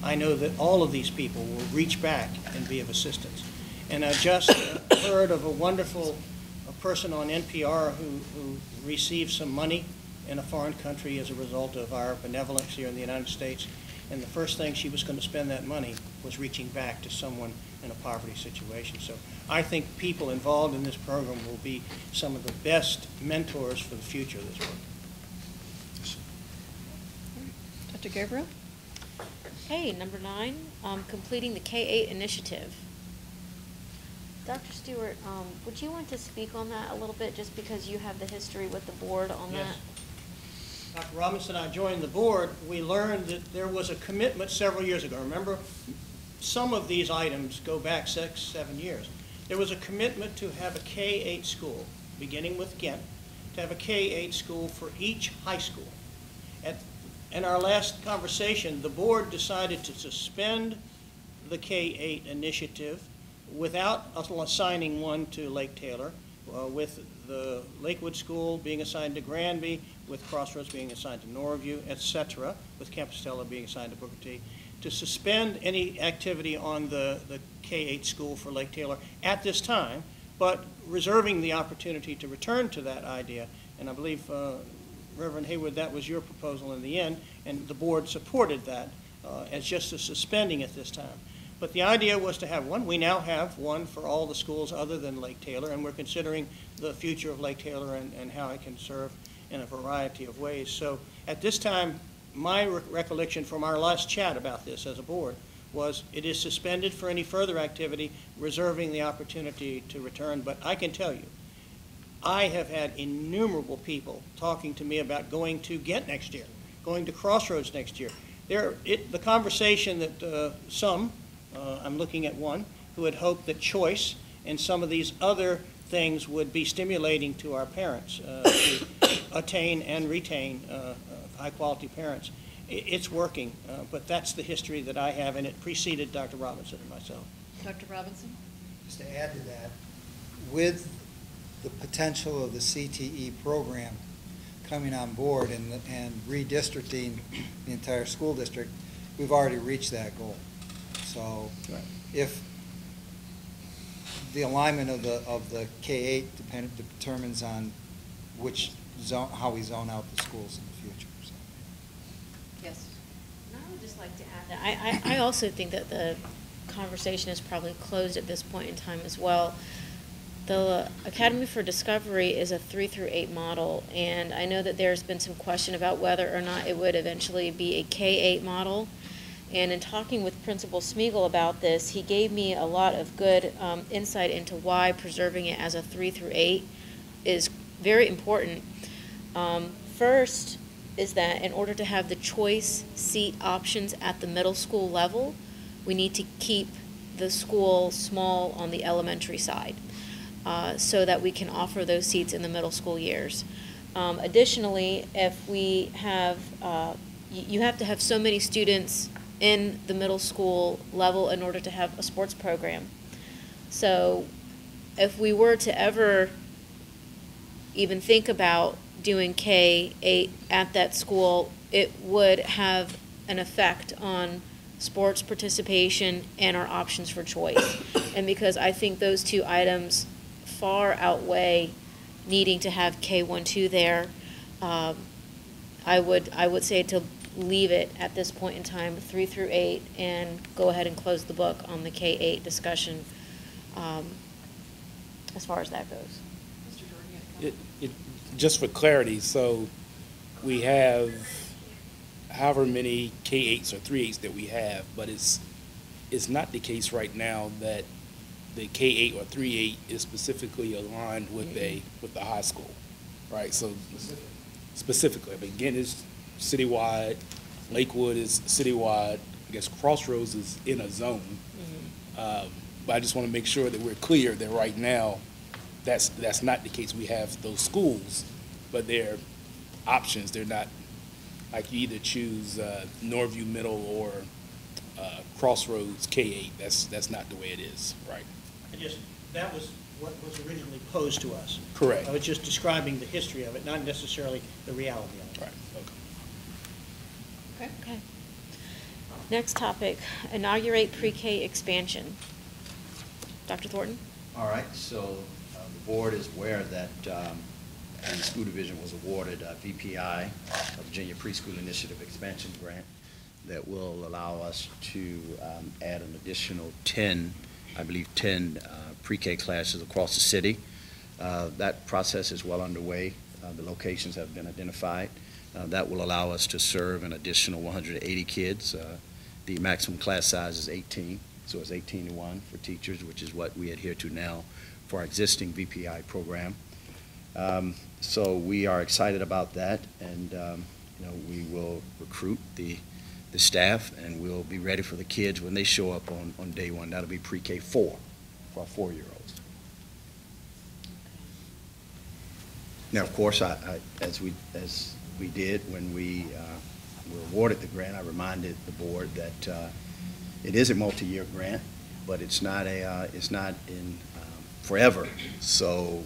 I know that all of these people will reach back and be of assistance. And I just heard of a wonderful person on NPR who received some money in a foreign country as a result of our benevolence here in the United States. And the first thing she was going to spend that money was reaching back to someone in a poverty situation. So I think people involved in this program will be some of the best mentors for the future of this work. Dr. Gabriel? Okay, number 9, completing the K-8 initiative. Dr. Stewart, would you want to speak on that a little bit, just because you have the history with the board on Yes. that? Dr. Robinson and I joined the board. We learned that there was a commitment several years ago. Remember, some of these items go back 6, 7 years. There was a commitment to have a K-8 school, beginning with Ghent, to have a K-8 school for each high school. In our last conversation, the board decided to suspend the K-8 initiative without assigning one to Lake Taylor, with the Lakewood School being assigned to Granby, with Crossroads being assigned to Norview, etc., with Compostela being assigned to Booker T, to suspend any activity on the K-8 school for Lake Taylor at this time, but reserving the opportunity to return to that idea. And I believe, Reverend Haywood, that was your proposal in the end, and the board supported that as just a suspending at this time. But the idea was to have one. We now have one for all the schools other than Lake Taylor, and we're considering the future of Lake Taylor and how it can serve in a variety of ways. So at this time, my recollection from our last chat about this as a board was it is suspended for any further activity, reserving the opportunity to return. But I can tell you, I have had innumerable people talking to me about going to Ghent next year, going to Crossroads next year. The conversation that I'm looking at one, who had hoped that choice and some of these other things would be stimulating to our parents to attain and retain high-quality parents. It's working, but that's the history that I have, and it preceded Dr. Robinson and myself. Dr. Robinson? Just to add to that, with the potential of the CTE program, coming on board and redistricting the entire school district, we've already reached that goal. So Right. if the alignment of the K-8 determines on which zone, how we zone out the schools in the future. So. Yes. And I would just like to add that I also think that the conversation is probably closed at this point in time as well. The Academy for Discovery is a 3 through 8 model, and I know that there's been some question about whether or not it would eventually be a K-8 model. And in talking with Principal Smeagol about this, he gave me a lot of good insight into why preserving it as a 3 through 8 is very important. First is that in order to have the choice seat options at the middle school level, we need to keep the school small on the elementary side so that we can offer those seats in the middle school years. Additionally, if we have, you have to have so many students in the middle school level in order to have a sports program. So if we were to ever even think about doing K-8 at that school, it would have an effect on sports participation and our options for choice. And because I think those two items far outweigh needing to have K-1-2 there, I would say to leave it at this point in time, 3 through 8, and go ahead and close the book on the K-8 discussion as far as that goes. Mr. Jordan, you had a comment? Just for clarity, so we have however many K-8s or 3-8s that we have, but it's not the case right now that the K-8 or 3-8 is specifically aligned with with the high school, right? So specifically, I mean, again, it's citywide. Lakewood is citywide. I guess Crossroads is in a zone. But I just want to make sure that we're clear that right now that's not the case. We have those schools, but they're options. They're not like you either choose Norview Middle or Crossroads K-8. That's not the way it is, right? That was what was originally posed to us. Correct. I was just describing the history of it, not necessarily the reality of it. Right. Okay. Okay. Next topic, inaugurate pre-K expansion. Dr. Thornton? All right, so the board is aware that the school division was awarded a VPI, a Virginia Preschool Initiative Expansion Grant, that will allow us to add an additional 10, I believe 10 pre-K classes across the city. That process is well underway. The locations have been identified. That will allow us to serve an additional 180 kids. The maximum class size is 18, so it's 18 to 1 for teachers, which is what we adhere to now for our existing VPI program. So we are excited about that, and we will recruit the staff, and we'll be ready for the kids when they show up on day one. That'll be pre-K 4 for our 4-year-olds. Now, of course, as we did when we were awarded the grant, I reminded the board that it is a multi-year grant, but it's not in forever. So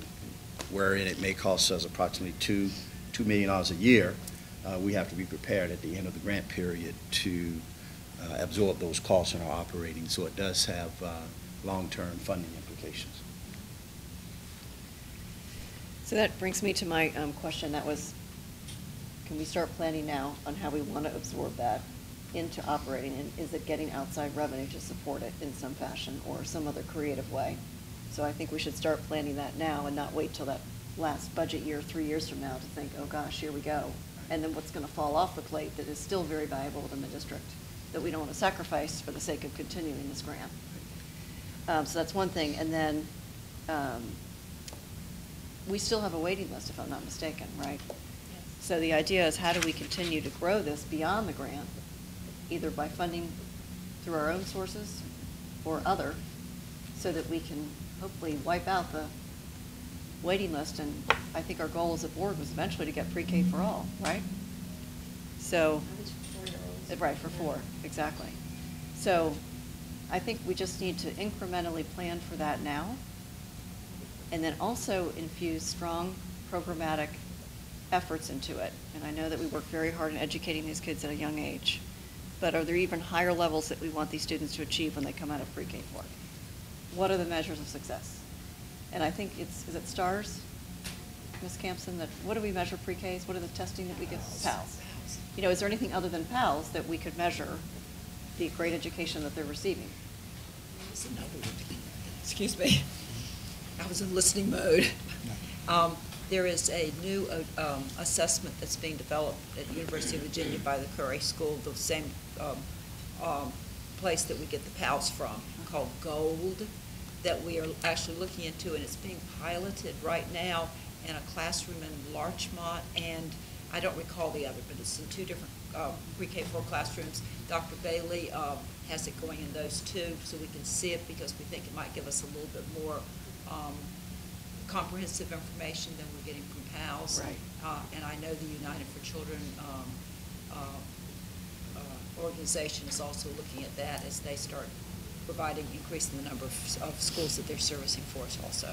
wherein it may cost us approximately $2 million a year, we have to be prepared at the end of the grant period to absorb those costs in our operating. So it does have long-term funding implications. So that brings me to my question. That was, can we start planning now on how we want to absorb that into operating? And is it getting outside revenue to support it in some fashion or some other creative way? So I think we should start planning that now and not wait till that last budget year, 3 years from now, to think, oh gosh, here we go. And then what's going to fall off the plate that is still very valuable within the district that we don't want to sacrifice for the sake of continuing this grant. So that's one thing. And then we still have a waiting list, if I'm not mistaken, right? Yes. So the idea is, how do we continue to grow this beyond the grant, either by funding through our own sources or other, so that we can hopefully wipe out the waiting list. And I think our goal as a board was eventually to get pre-K for all, right? So, right, for 4, exactly. So I think we just need to incrementally plan for that now, and then also infuse strong programmatic efforts into it, and I know that we work very hard in educating these kids at a young age, but are there even higher levels that we want these students to achieve when they come out of pre-K 4? What are the measures of success? And I think is it STARS, Ms. Campson, that, what do we measure pre-Ks? What are the testing that we get? PALS. You know, is there anything other than PALS that we could measure the great education that they're receiving? There's another one. Excuse me. I was in listening mode. There is a new assessment that's being developed at the University of Virginia by the Curry School, the same place that we get the PALS from, called GOLD, that we are actually looking into, and it's being piloted right now in a classroom in Larchmont, and I don't recall the other, but it's in two different pre-K 4 classrooms. Dr. Bailey has it going in those two, so we can see it, because we think it might give us a little bit more comprehensive information than we're getting from PALS. Right. And I know the United for Children organization is also looking at that as they start increasing the number of schools that they're servicing for us also.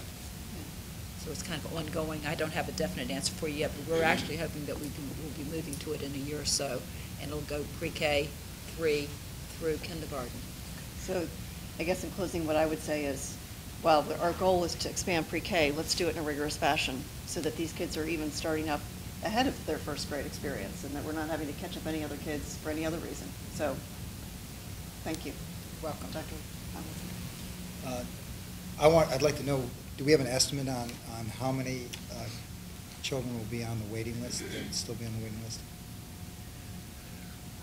So it's kind of ongoing. I don't have a definite answer for you yet, but we're actually hoping that we'll be moving to it in a year or so, and it'll go pre-K 3 through kindergarten. So I guess in closing, what I would say is, while our goal is to expand pre-K, let's do it in a rigorous fashion so that these kids are even starting up ahead of their first grade experience, and that we're not having to catch up any other kids for any other reason. So, thank you. Welcome. Dr. I'd like to know, do we have an estimate on how many children will be on the waiting list, and still be on the waiting list?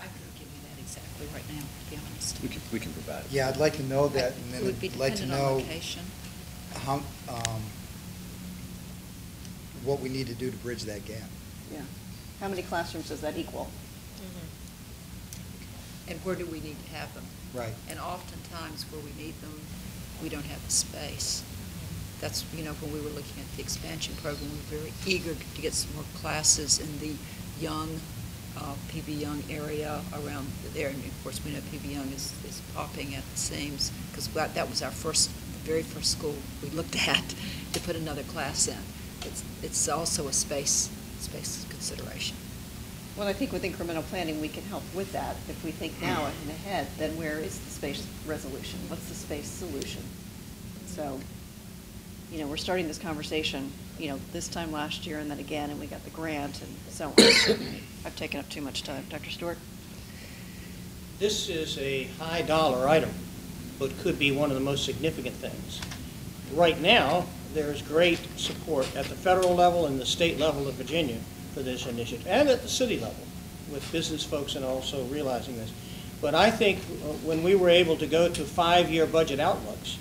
I couldn't give you that exactly right now, to be honest. We can provide it. Yeah, I'd like to know that, and It then would be I'd like to dependent on know location. how, what we need to do to bridge that gap. Yeah. How many classrooms does that equal? And where do we need to have them? Right. And oftentimes where we need them, we don't have the space. That's, when we were looking at the expansion program, we were very eager to get some more classes in the young, PB Young area around there. And of course, we know PB Young is popping at the seams, because that was the very first school we looked at to put another class in. It's also a space consideration. Well, I think with incremental planning, we can help with that. If we think now and ahead, then where is the space resolution? What's the space solution? So, we're starting this conversation, this time last year and then again, and we got the grant and so on. I've taken up too much time. Dr. Stewart? This is a high dollar item, but could be one of the most significant things. Right now, there's great support at the federal level and the state level of Virginia for this initiative, and at the city level, with business folks and also realizing this. But I think when we were able to go to 5-year budget outlooks,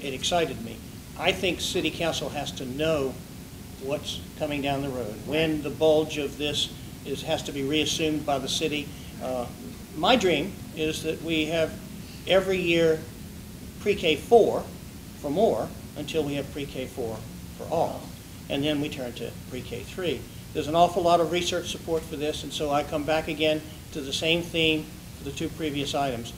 it excited me. I think City Council has to know what's coming down the road, when the bulge of this has to be reassumed by the city. My dream is that we have every year pre-K 4 for more until we have pre-K 4 for all. And then we turn to pre-K 3. There's an awful lot of research support for this, and so I come back again to the same theme for the two previous items.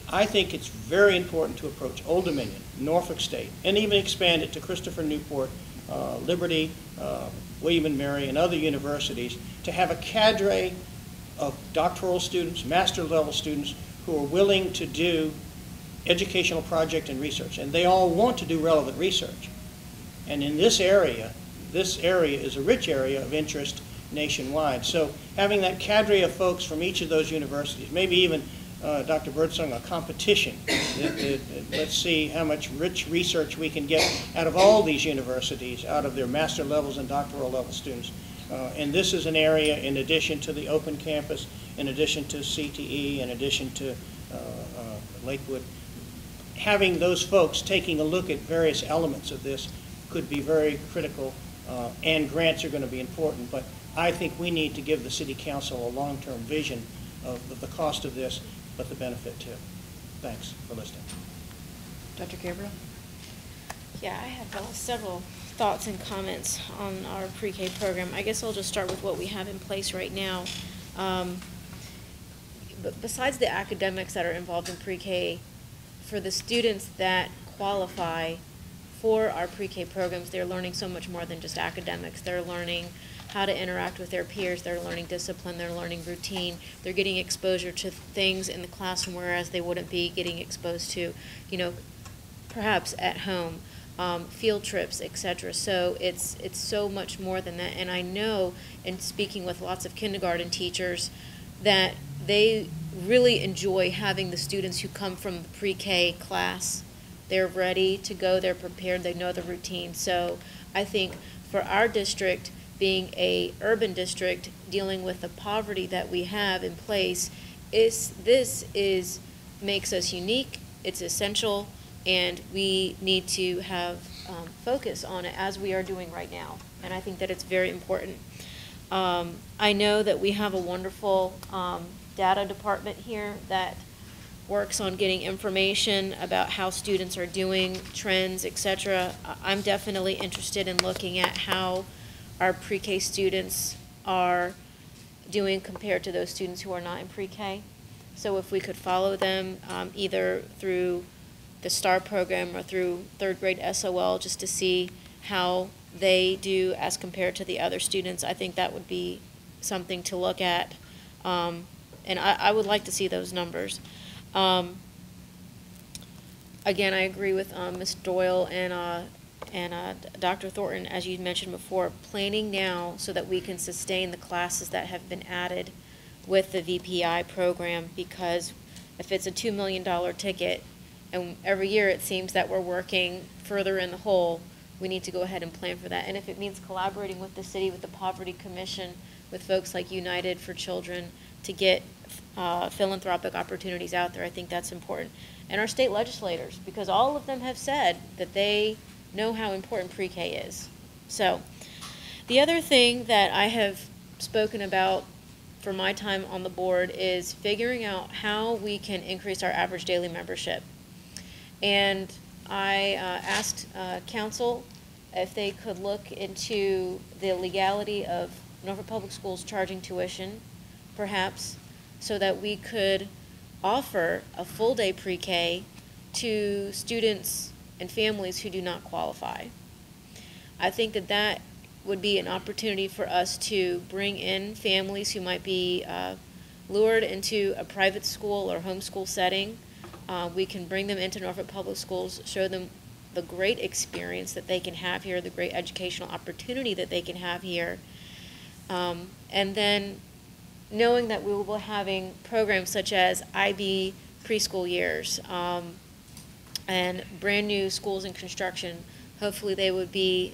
I think it's very important to approach Old Dominion, Norfolk State, and even expand it to Christopher Newport, Liberty, William and Mary, and other universities, to have a cadre of doctoral students, master level students, who are willing to do educational project and research. And they all want to do relevant research. And in this area is a rich area of interest nationwide. So having that cadre of folks from each of those universities, maybe even Dr. Birdsong, a competition. Let's see how much rich research we can get out of all these universities, out of their master levels and doctoral level students. And this is an area, in addition to the open campus, in addition to CTE, in addition to Lakewood, having those folks taking a look at various elements of this could be very critical, and grants are going to be important. But I think we need to give the City Council a long-term vision of the cost of this, but the benefit too. Thanks for listening. Dr. Gabriel? Yeah, I have several thoughts and comments on our pre-K program. I guess I'll just start with what we have in place right now. But besides the academics that are involved in pre-K, for the students that qualify for our pre-K programs, they're learning so much more than just academics. They're learning how to interact with their peers, they're learning discipline, they're learning routine, they're getting exposure to things in the classroom whereas they wouldn't be getting exposed to, perhaps at home, field trips, etc. So it's so much more than that. And I know, in speaking with lots of kindergarten teachers, that they really enjoy having the students who come from the pre-K class. They're ready to go, they're prepared, they know the routine. So I think for our district, being a urban district, dealing with the poverty that we have in place, makes us unique, it's essential, and we need to have focus on it as we are doing right now. And I think that it's very important. I know that we have a wonderful data department here that works on getting information about how students are doing, trends, etc. I'm definitely interested in looking at how our pre-K students are doing compared to those students who are not in pre-K. So if we could follow them either through the STAR program or through third grade SOL just to see how they do as compared to the other students, I think that would be something to look at. And I would like to see those numbers. Again, I agree with Ms. Doyle and Dr. Thornton, as you mentioned before, planning now so that we can sustain the classes that have been added with the VPI program, because if it's a $2 million ticket and every year it seems that we're working further in the hole, we need to go ahead and plan for that. And if it means collaborating with the city, with the Poverty Commission, with folks like United for Children to get philanthropic opportunities out there, I think that's important. And our state legislators, because all of them have said that they know how important pre-K is. So the other thing that I have spoken about for my time on the board is figuring out how we can increase our average daily membership. And I asked council if they could look into the legality of Norfolk Public Schools charging tuition, perhaps, so that we could offer a full-day pre-K to students and families who do not qualify. I think that that would be an opportunity for us to bring in families who might be lured into a private school or homeschool setting. We can bring them into Norfolk Public Schools, show them the great experience that they can have here, the great educational opportunity that they can have here. And then knowing that we will be having programs such as IB preschool years and brand new schools in construction, hopefully they would be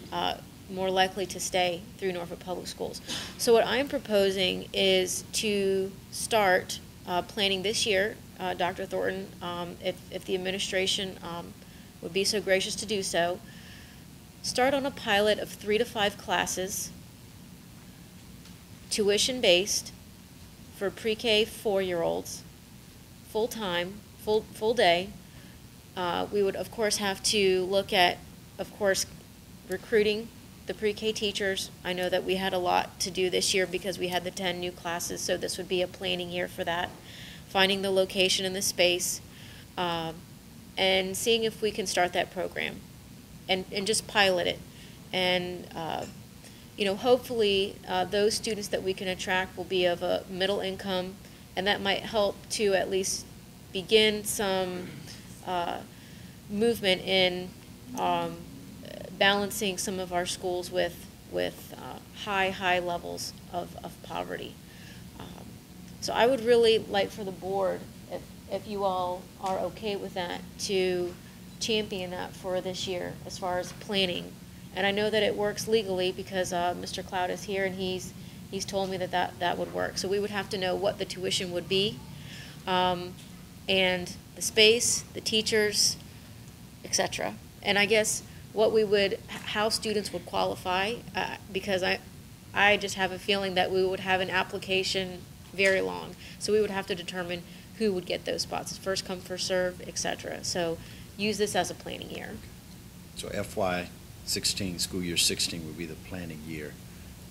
more likely to stay through Norfolk Public Schools. So what I'm proposing is to start planning this year. Dr. Thornton, if the administration would be so gracious to do so, start on a pilot of 3 to 5 classes, tuition-based, for pre-K 4-year-olds, full-time, full day. We would, of course, have to look at, of course, recruiting the pre-K teachers. I know that we had a lot to do this year because we had the 10 new classes, so this would be a planning year for that. Finding the location and the space, and seeing if we can start that program and just pilot it. And hopefully those students that we can attract will be of a middle income, and that might help to at least begin some movement in balancing some of our schools with high levels of poverty. So I would really like for the board, if you all are okay with that, to champion that for this year as far as planning. And I know that it works legally because Mr. Cloud is here and he's told me that would work. So we would have to know what the tuition would be, and the space, the teachers, etc. And I guess how students would qualify, because I just have a feeling that we would have an application very long. So we would have to determine who would get those spots. First come, first serve, etc. So use this as a planning year. So FY16, school year 16 would be the planning year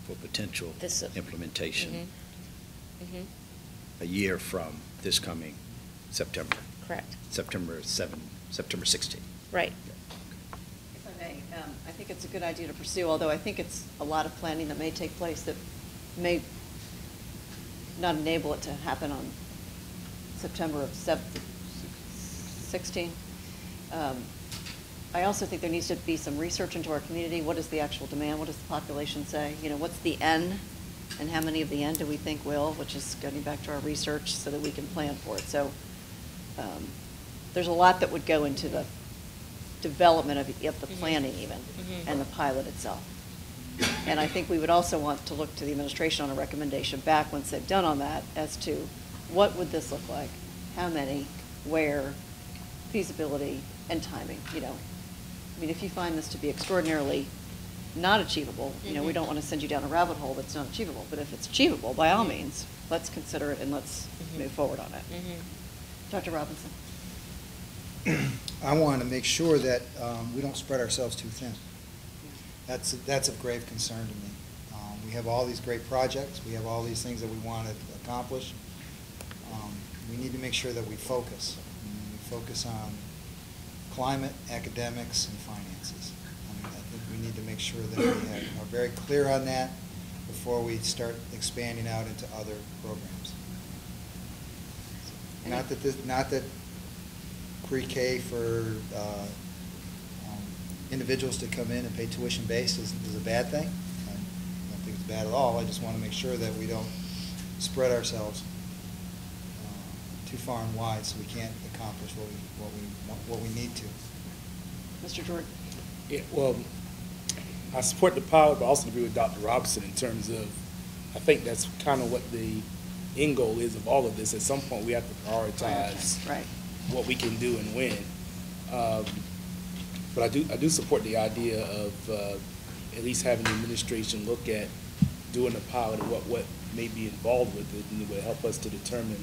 for potential implementation. Mm-hmm. A year from this coming September. Correct. September 16. Right. If I may I think it's a good idea to pursue, although I think it's a lot of planning that may take place that may not enable it to happen on September of 16. I also think there needs to be some research into our community. What is the actual demand? What does the population say? You know, what's the N, and how many of the N do we think will, which is getting back to our research so that we can plan for it. So there's a lot that would go into the development of the planning even, and the pilot itself. And I think we would also want to look to the administration on a recommendation back once they've done on that as to what would this look like, how many, where, feasibility, and timing, you know. I mean, if you find this to be extraordinarily not achievable, you know, we don't want to send you down a rabbit hole that's not achievable. But if it's achievable, by all means, let's consider it and let's move forward on it. Dr. Robinson. I want to make sure that we don't spread ourselves too thin. That's of grave concern to me. We have all these great projects. We have all these things that we want to accomplish. We need to make sure that we focus. We focus on climate, academics, and finances. I think we need to make sure that we are very clear on that before we start expanding out into other programs. Not that pre-K for individuals to come in and pay tuition-based is a bad thing. I don't think it's bad at all. I just want to make sure that we don't spread ourselves too far and wide so we can't accomplish what we need to. Mr. Jordan. Yeah, well, I support the pilot, but I also agree with Dr. Robinson in terms of, I think that's kind of what the end goal is of all of this. At some point, we have to prioritize what we can do and when. But I do support the idea of at least having the administration look at doing a pilot of what may be involved with it, and it would help us to determine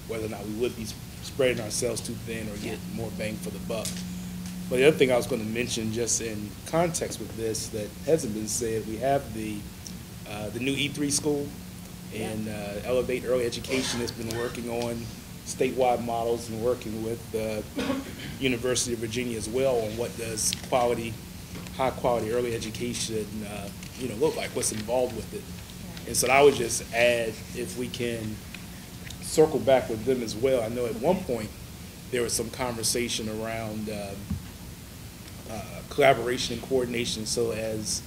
whether or not we would be spreading ourselves too thin or get more bang for the buck. But the other thing I was going to mention, just in context with this, that hasn't been said, we have the new E3 school, and Elevate Early Education has been working on statewide models and working with the University of Virginia as well on what does high quality early education, look like, what's involved with it. And so I would just add, if we can circle back with them as well. I know at one point there was some conversation around collaboration and coordination, so as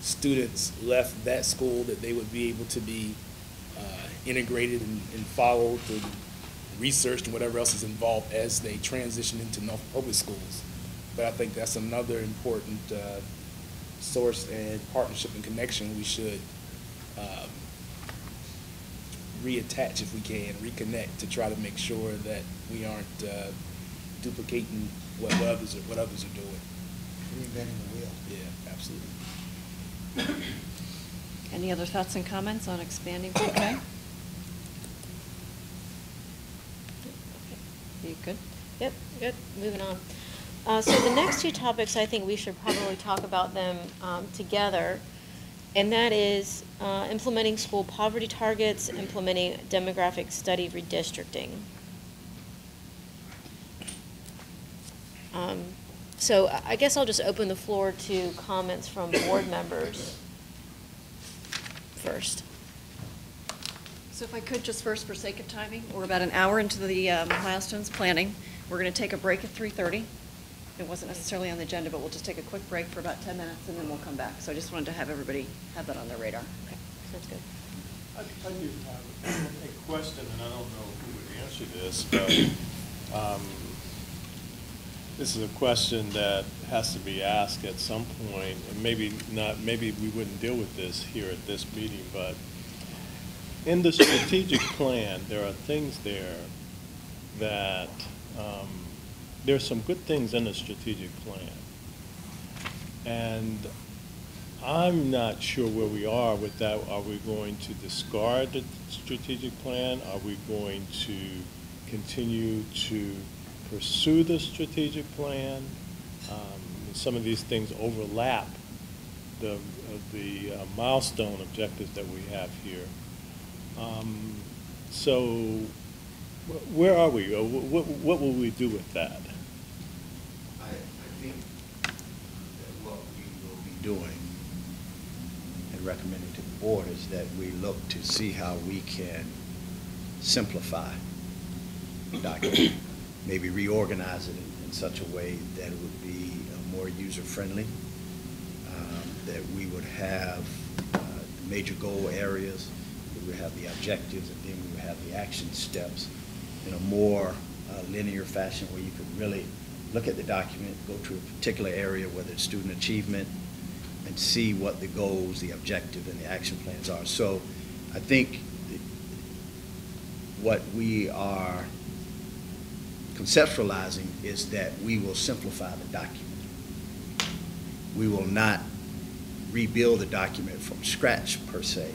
students left that school that they would be able to be integrated and followed and researched and whatever else is involved as they transition into Norfolk Public Schools. But I think that's another important source and partnership and connection we should reattach if we can, reconnect to try to make sure that we aren't duplicating what others are doing. Reinventing the wheel. Yeah, absolutely. Any other thoughts and comments on expanding pre-K? You good? Yep, good. Moving on. So the next two topics, I think we should probably talk about them together, and that is implementing school poverty targets, implementing demographic study redistricting. So I guess I'll just open the floor to comments from board members first. So if I could just first, for sake of timing, we're about an hour into the milestones planning. We're going to take a break at 3:30. It wasn't necessarily on the agenda, but we'll just take a quick break for about 10 minutes, and then we'll come back. So I just wanted to have everybody have that on their radar. Okay, sounds good. I do have a question, and I don't know who would answer this, but this is a question that has to be asked at some point, and maybe we wouldn't deal with this here at this meeting, but in the strategic plan, there are things there that there's some good things in the strategic plan. And I'm not sure where we are with that. Are we going to discard the strategic plan? Are we going to continue to pursue the strategic plan? Some of these things overlap the milestone objectives that we have here. So where are we? What will we do with that? I think that what we doing and recommending to the board is that we look to see how we can simplify the document, maybe reorganize it in such a way that it would be more user-friendly, that we would have major goal areas, we would have the objectives, and then we would have the action steps in a more linear fashion where you could really look at the document, go to a particular area, whether it's student achievement, and see what the goals, the objective, and the action plans are. So I think what we are conceptualizing is that we will simplify the document. We will not rebuild the document from scratch, per se.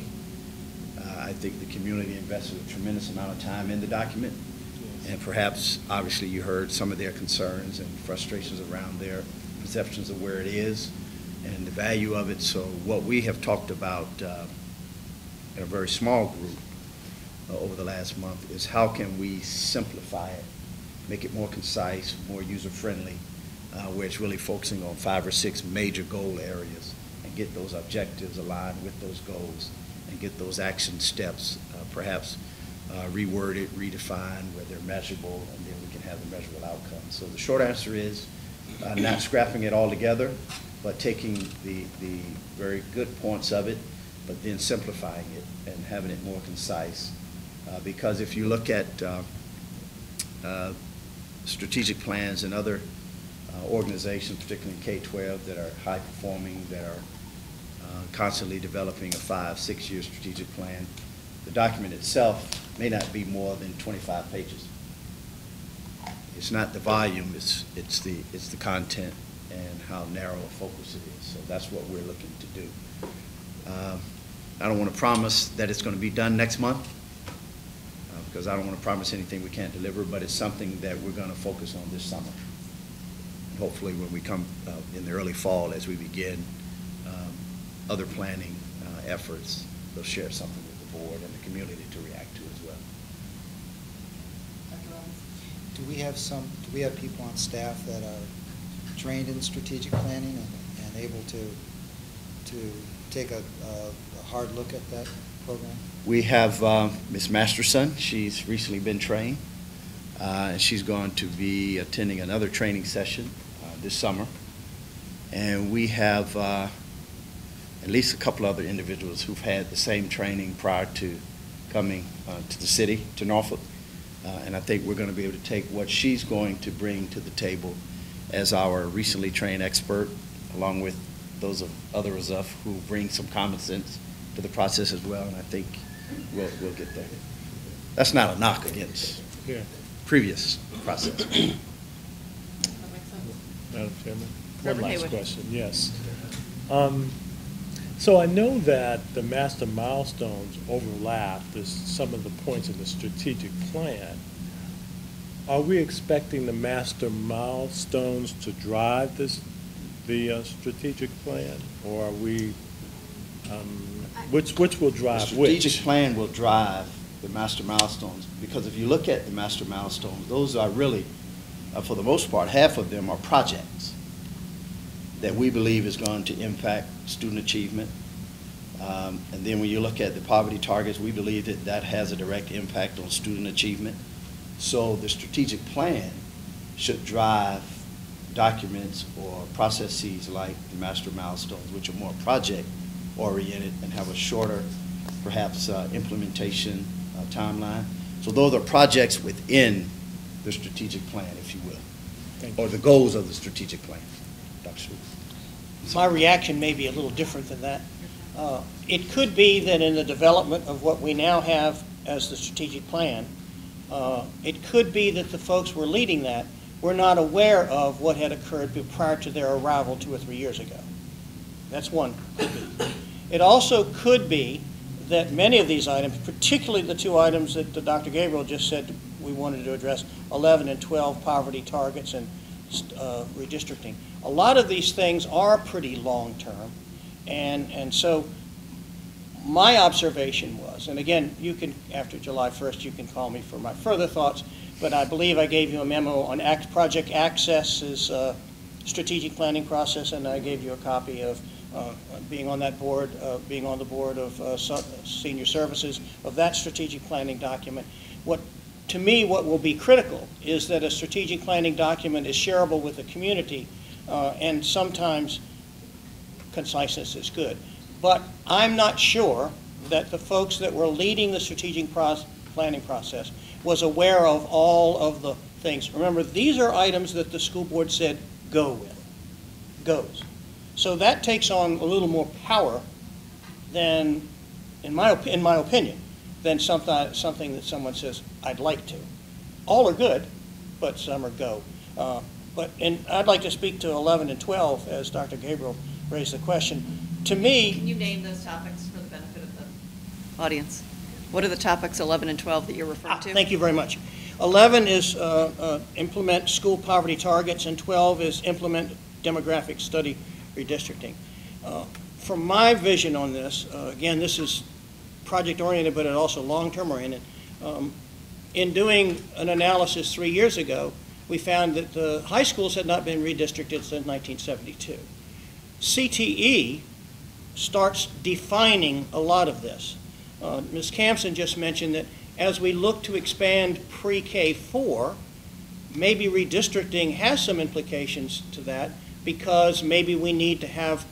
I think the community invested a tremendous amount of time in the document, and perhaps, obviously, you heard some of their concerns and frustrations around their perceptions of where it is and the value of it. So what we have talked about in a very small group over the last month is how can we simplify it, make it more concise, more user-friendly, where it's really focusing on 5 or 6 major goal areas and get those objectives aligned with those goals and get those action steps perhaps reworded, redefined, where they're measurable, and then we can have the measurable outcomes. So the short answer is not scrapping it all together, but taking the very good points of it, but then simplifying it and having it more concise. Because if you look at strategic plans and other organizations, particularly in K-12, that are high performing, that are constantly developing a 5-6 year strategic plan, the document itself may not be more than 25 pages. It's not the volume, it's the content and how narrow a focus it is. So that's what we're looking to do. I don't want to promise that it's going to be done next month, because I don't want to promise anything we can't deliver, but it's something that we're going to focus on this summer. And hopefully when we come in the early fall, as we begin other planning efforts, we'll share something with the board and the community to react to as well. Do we have people on staff that are trained in strategic planning and able to take a hard look at that program? We have Ms. Masterson. She's recently been trained. And she's going to be attending another training session this summer. And we have at least a couple other individuals who've had the same training prior to coming to the city, to Norfolk. And I think we're going to be able to take what she's going to bring to the table as our recently trained expert, along with those of others of us who bring some common sense to the process as well, and I think we'll get there. That's not a knock against previous process. Madam Chairman? Reverend One last Haywood. question, yes. So I know that the master milestones overlap some of the points in the strategic plan. Are we expecting the master milestones to drive the strategic plan, or are we, which will drive The which? strategic plan will drive the master milestones, because if you look at the master milestones, those are really, for the most part, half of them are projects that we believe is going to impact student achievement. And then when you look at the poverty targets, we believe that that has a direct impact on student achievement. So the strategic plan should drive documents or processes like the master milestones, which are more project-oriented and have a shorter, perhaps, implementation timeline. So those are projects within the strategic plan, if you will, or the goals of the strategic plan. Dr. Stewart. My reaction may be a little different than that. It could be that in the development of what we now have as the strategic plan, it could be that the folks who were leading that were not aware of what had occurred prior to their arrival 2 or 3 years ago. That's one, could be. It also could be that many of these items, particularly the 2 items that Dr. Gabriel just said we wanted to address, 11 and 12 poverty targets and redistricting. A lot of these things are pretty long-term, and so my observation was, and again, you can, after July 1st, you can call me for my further thoughts, but I believe I gave you a memo on Project Access's strategic planning process, and I gave you a copy of being on that board, being on the board of senior services, of that strategic planning document. To me, what will be critical is that a strategic planning document is shareable with the community, and sometimes conciseness is good. But I'm not sure that the folks that were leading the strategic planning process was aware of all of the things. Remember, these are items that the school board said go with, goes. So that takes on a little more power than, in my opinion, than something that someone says, I'd like to. All are good, but some are go. And I'd like to speak to 11 and 12, as Dr. Gabriel raised the question. To me... Can you name those topics for the benefit of the audience? What are the topics 11 and 12 that you're referring to? Thank you very much. 11 is implement school poverty targets, and 12 is implement demographic study redistricting. From my vision on this, again, this is project-oriented, but it also long-term oriented. In doing an analysis 3 years ago, we found that the high schools had not been redistricted since 1972. CTE starts defining a lot of this. Ms. Campson just mentioned that as we look to expand pre-K4, maybe redistricting has some implications to that, because maybe we need to have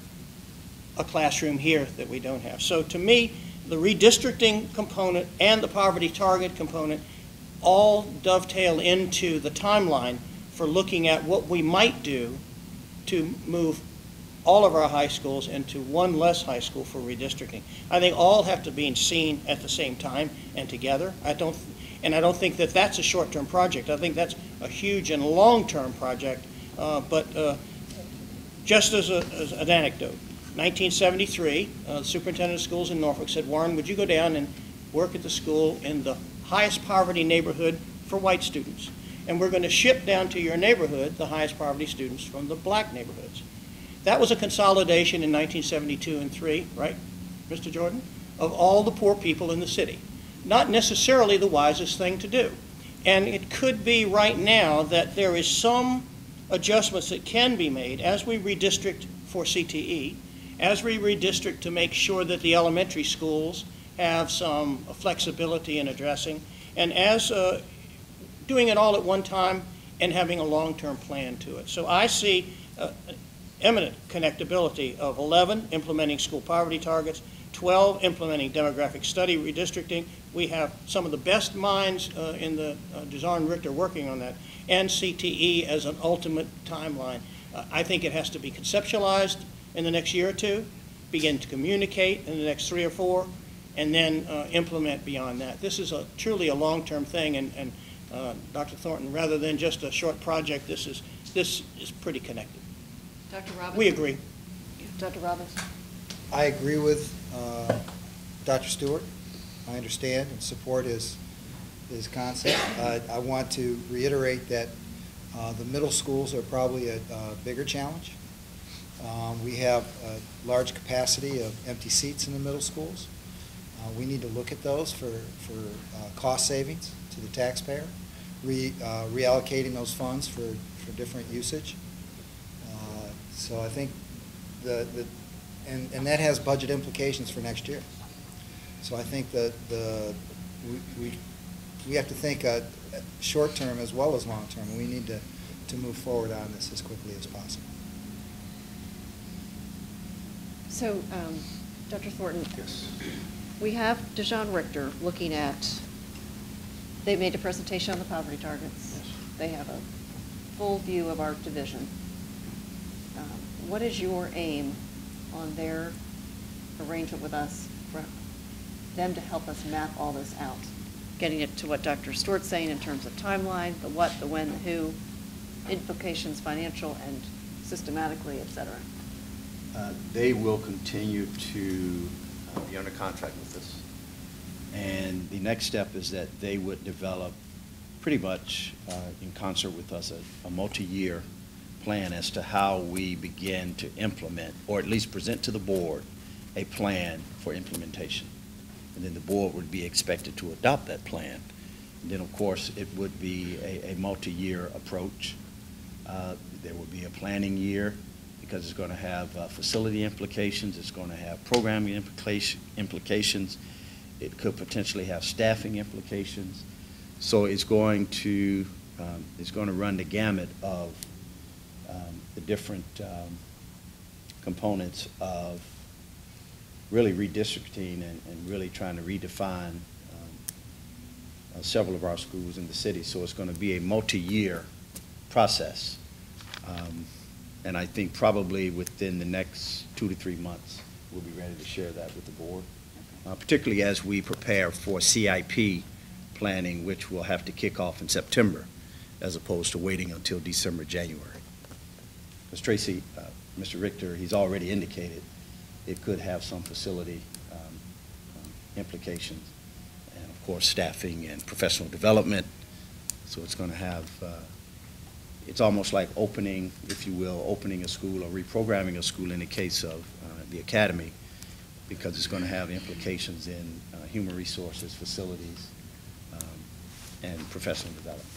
a classroom here that we don't have. So to me, the redistricting component and the poverty target component all dovetail into the timeline for looking at what we might do to move all of our high schools into one less high school for redistricting. I think all have to be seen at the same time and together. I don't think that that's a short-term project. I think that's a huge and long-term project. Just as an anecdote, 1973, the superintendent of schools in Norfolk said, Warren, would you go down and work at the school in the highest poverty neighborhood for white students? And we're going to ship down to your neighborhood the highest poverty students from the black neighborhoods. That was a consolidation in 1972 and 3, right, Mr. Jordan, of all the poor people in the city. Not necessarily the wisest thing to do. And it could be right now that there is some adjustments that can be made as we redistrict for CTE, as we redistrict to make sure that the elementary schools have some flexibility in addressing, and as doing it all at one time and having a long-term plan to it. So I see eminent connectability of 11, implementing school poverty targets, 12, implementing demographic study redistricting. We have some of the best minds in the Design Richter working on that, and CTE as an ultimate timeline. I think it has to be conceptualized in the next year or two, begin to communicate in the next 3 or 4, and then implement beyond that. This is truly a long-term thing, and Dr. Thornton, rather than just a short project, this is pretty connected. Dr. Robbins? We agree. Dr. Robbins? I agree with Dr. Stewart. I understand and support his concept. I want to reiterate that the middle schools are probably a bigger challenge. We have a large capacity of empty seats in the middle schools. We need to look at those for cost savings to the taxpayer, reallocating those funds for different usage. So I think and that has budget implications for next year. So I think that we have to think short term as well as long term. We need to move forward on this as quickly as possible. So, Dr. Thornton, Yes. we have Design Richter looking at, they made a presentation on the poverty targets. Yes. They have a full view of our division. What is your aim on their arrangement with us for them to help us map all this out? Getting it to what Dr. Stewart's saying in terms of timeline, the what, the when, the who, implications financial and systematically, et cetera. They will continue to be under contract with us. And the next step is that they would develop pretty much in concert with us a multi-year plan as to how we begin to implement, or at least present to the board, a plan for implementation. And then the board would be expected to adopt that plan. And then, of course, it would be a multi-year approach. There would be a planning year, because it's going to have facility implications, it's going to have programming implications, it could potentially have staffing implications. So it's going to run the gamut of the different components of really redistricting and really trying to redefine several of our schools in the city. So it's going to be a multi-year process. And I think probably within the next 2 to 3 months, we'll be ready to share that with the board, particularly as we prepare for CIP planning, which will have to kick off in September, as opposed to waiting until December, January. Because Tracy, Mr. Richter, he's already indicated it could have some facility implications, and of course staffing and professional development. So it's going to have, it's almost like opening, if you will, opening a school or reprogramming a school in the case of the academy, because it's going to have implications in human resources, facilities, and professional development.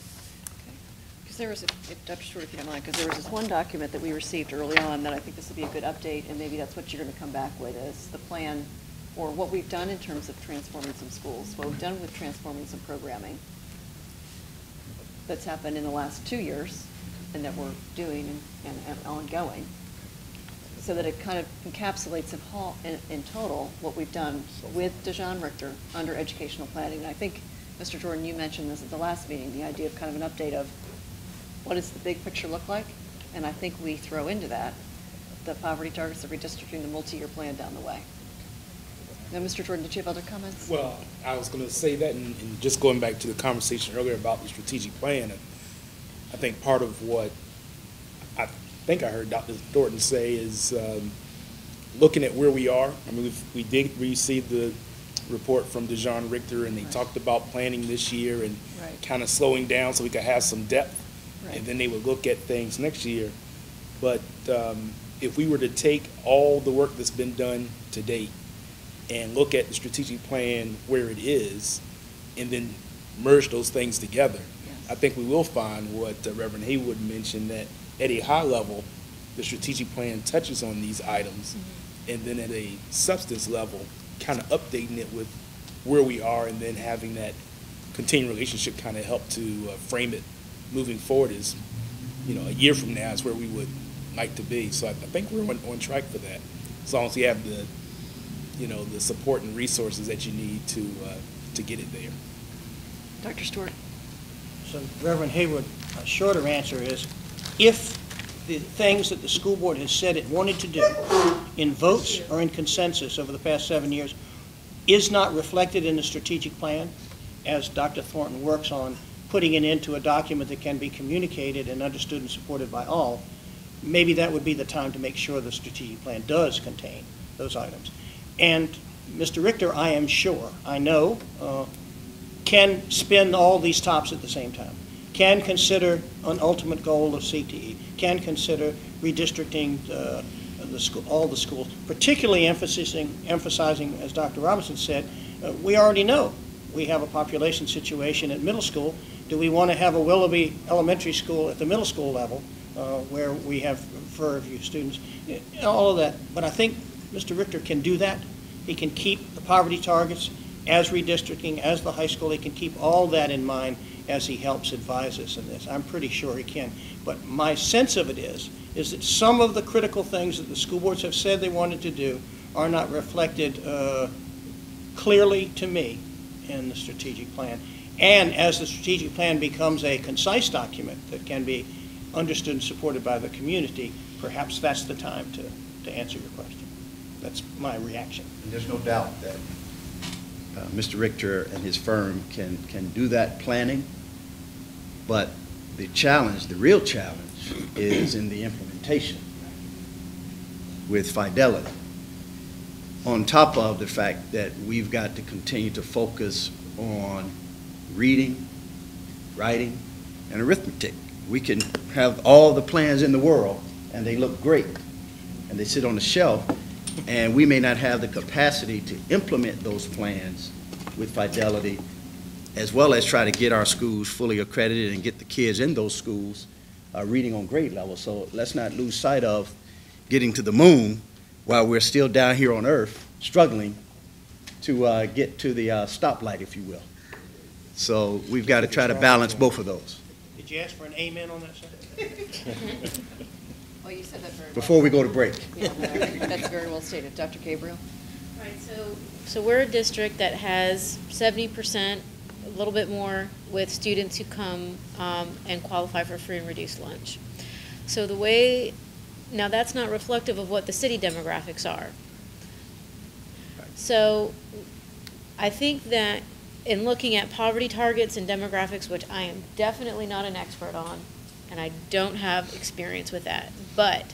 Because there was, if Dr. Stewart, if you don't mind, because there was this one document that we received early on that I think this would be a good update, and maybe that's what you're going to come back with, is the plan or what we've done in terms of transforming some schools, what we've done with transforming some programming that's happened in the last 2 years and that we're doing and ongoing, so that it kind of encapsulates in total what we've done with Dejan Richter under educational planning. And I think, Mr. Jordan, you mentioned this at the last meeting, the idea of kind of an update of what does the big picture look like? And I think we throw into that the poverty targets, the redistricting, the multi-year plan down the way. Now, Mr. Jordan, did you have other comments? Well, I was going to say that, and just going back to the conversation earlier about the strategic plan, I think part of what I think I heard Dr. Thornton say is looking at where we are. I mean, we did receive the report from Dejan Richter, and they talked about planning this year and kind of slowing down so we could have some depth, and then they would look at things next year. But if we were to take all the work that's been done to date and look at the strategic plan where it is, and then merge those things together, I think we will find what Reverend Haywood mentioned, that at a high level, the strategic plan touches on these items, and then at a substance level, kind of updating it with where we are, and then having that continuing relationship kind of help to frame it moving forward is, you know, a year from now is where we would like to be. So I think we're on track for that, as long as you have the, you know, the support and resources that you need to get it there. Dr. Stewart. So Reverend Haywood, a shorter answer is, if the things that the school board has said it wanted to do in votes or in consensus over the past 7 years is not reflected in the strategic plan, as Dr. Thornton works on putting it into a document that can be communicated and understood and supported by all, maybe that would be the time to make sure the strategic plan does contain those items. And Mr. Richter, I am sure, I know, can spin all these tops at the same time, can consider an ultimate goal of CTE, can consider redistricting all the schools, particularly emphasizing, as Dr. Robinson said, we already know we have a population situation at middle school. Do we want to have a Willoughby Elementary School at the middle school level where we have very few students? All of that. But I think Mr. Richter can do that. He can keep the poverty targets as redistricting, as the high school. He can keep all that in mind as he helps advise us in this. I'm pretty sure he can. But my sense of it is that some of the critical things that the school boards have said they wanted to do are not reflected clearly to me in the strategic plan. And as the strategic plan becomes a concise document that can be understood and supported by the community, perhaps that's the time to answer your question. That's my reaction. And there's no doubt that Mr. Richter and his firm can do that planning, but the challenge, the real challenge, is in the implementation with fidelity, on top of the fact that we've got to continue to focus on reading, writing, and arithmetic. We can have all the plans in the world, and they look great, and they sit on the shelf, and we may not have the capacity to implement those plans with fidelity, as well as try to get our schools fully accredited and get the kids in those schools reading on grade level. So let's not lose sight of getting to the moon while we're still down here on Earth struggling to get to the stoplight, if you will. So we've got to try to balance both of those Did you ask for an amen on that, sir? Well, you said that very well. before we go to break. Yeah, that's very well stated. Dr. Gabriel? Right, so we're a district that has 70%, a little bit more, with students who come and qualify for free and reduced lunch. So the way, now that's not reflective of what the city demographics are. So I think that in looking at poverty targets and demographics, which I am definitely not an expert on, and I don't have experience with that, but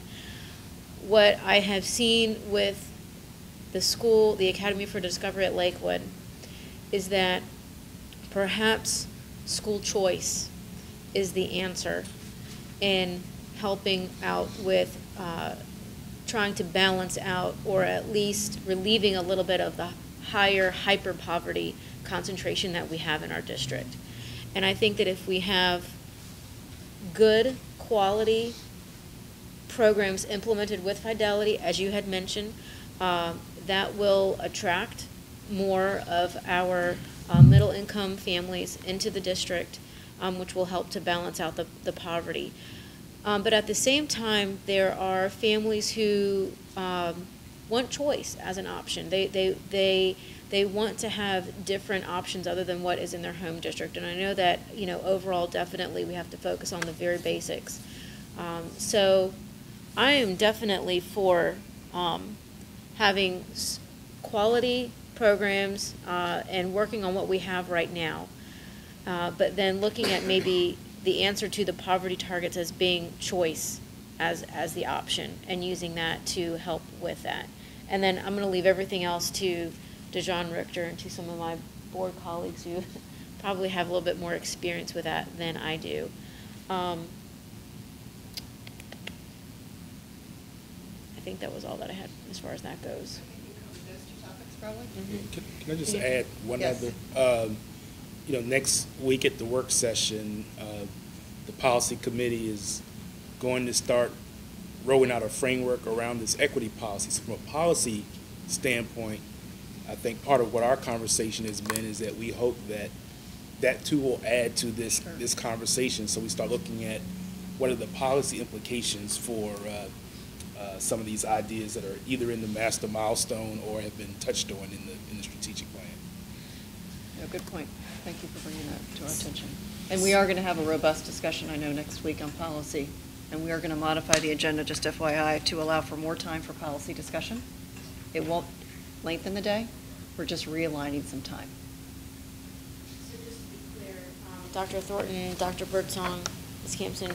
what I have seen with the school, the Academy for Discovery at Lakewood, is that perhaps school choice is the answer in helping out with trying to balance out, or at least relieving a little bit of the higher hyper-poverty concentration that we have in our district. And I think that if we have good quality programs implemented with fidelity, as you had mentioned, that will attract more of our middle-income families into the district, which will help to balance out the poverty. But at the same time, there are families who want choice as an option. They want to have different options other than what is in their home district. And I know that, you know, overall, definitely we have to focus on the very basics. So I am definitely for having quality programs and working on what we have right now. But then looking at maybe the answer to the poverty targets as being choice as the option, and using that to help with that. And then I'm going to leave everything else to DeJohn Richter and to some of my board colleagues who probably have a little bit more experience with that than I do. I think that was all that I had as far as that goes. Can I just add one Yes. other? You know, next week at the work session, the policy committee is going to start rolling out a framework around this equity policy. So from a policy standpoint, I think part of what our conversation has been is that we hope that that too will add to this conversation. So we start looking at what are the policy implications for some of these ideas that are either in the master milestone or have been touched on in the strategic plan. Yeah, good point. Thank you for bringing that to our attention. And we are going to have a robust discussion, I know, next week on policy. And we are going to modify the agenda, just FYI, to allow for more time for policy discussion. It won't lengthen the day. We're just realigning some time. So just to be clear, Dr. Thornton, Dr. Birdsong, Ms. Campson,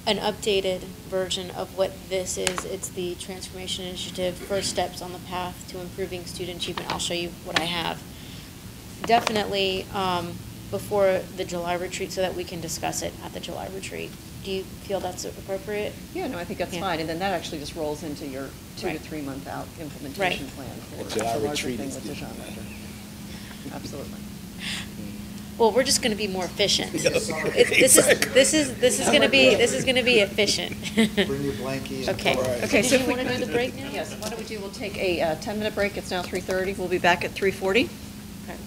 an updated version of what this is. It's the Transformation Initiative, First Steps on the Path to Improving Student Achievement. I'll show you what I have. Definitely before the July retreat so that we can discuss it at the July retreat. Do you feel that's appropriate? Yeah, no, I think that's Yeah. fine. And then that actually just rolls into your 2 to Right. 3 month out implementation Right. plan The for July the larger retreat thing is with the- DeJohn Richter. Absolutely. Well, we're just going to be more efficient. Yeah, This is going to be efficient. Bring your blankie. and- Okay. Right. Okay, So so do if you we want to do could, the break now? yes, why don't we do, we'll take a 10-minute break. It's now 3:30. We'll be back at 3:40. Okay.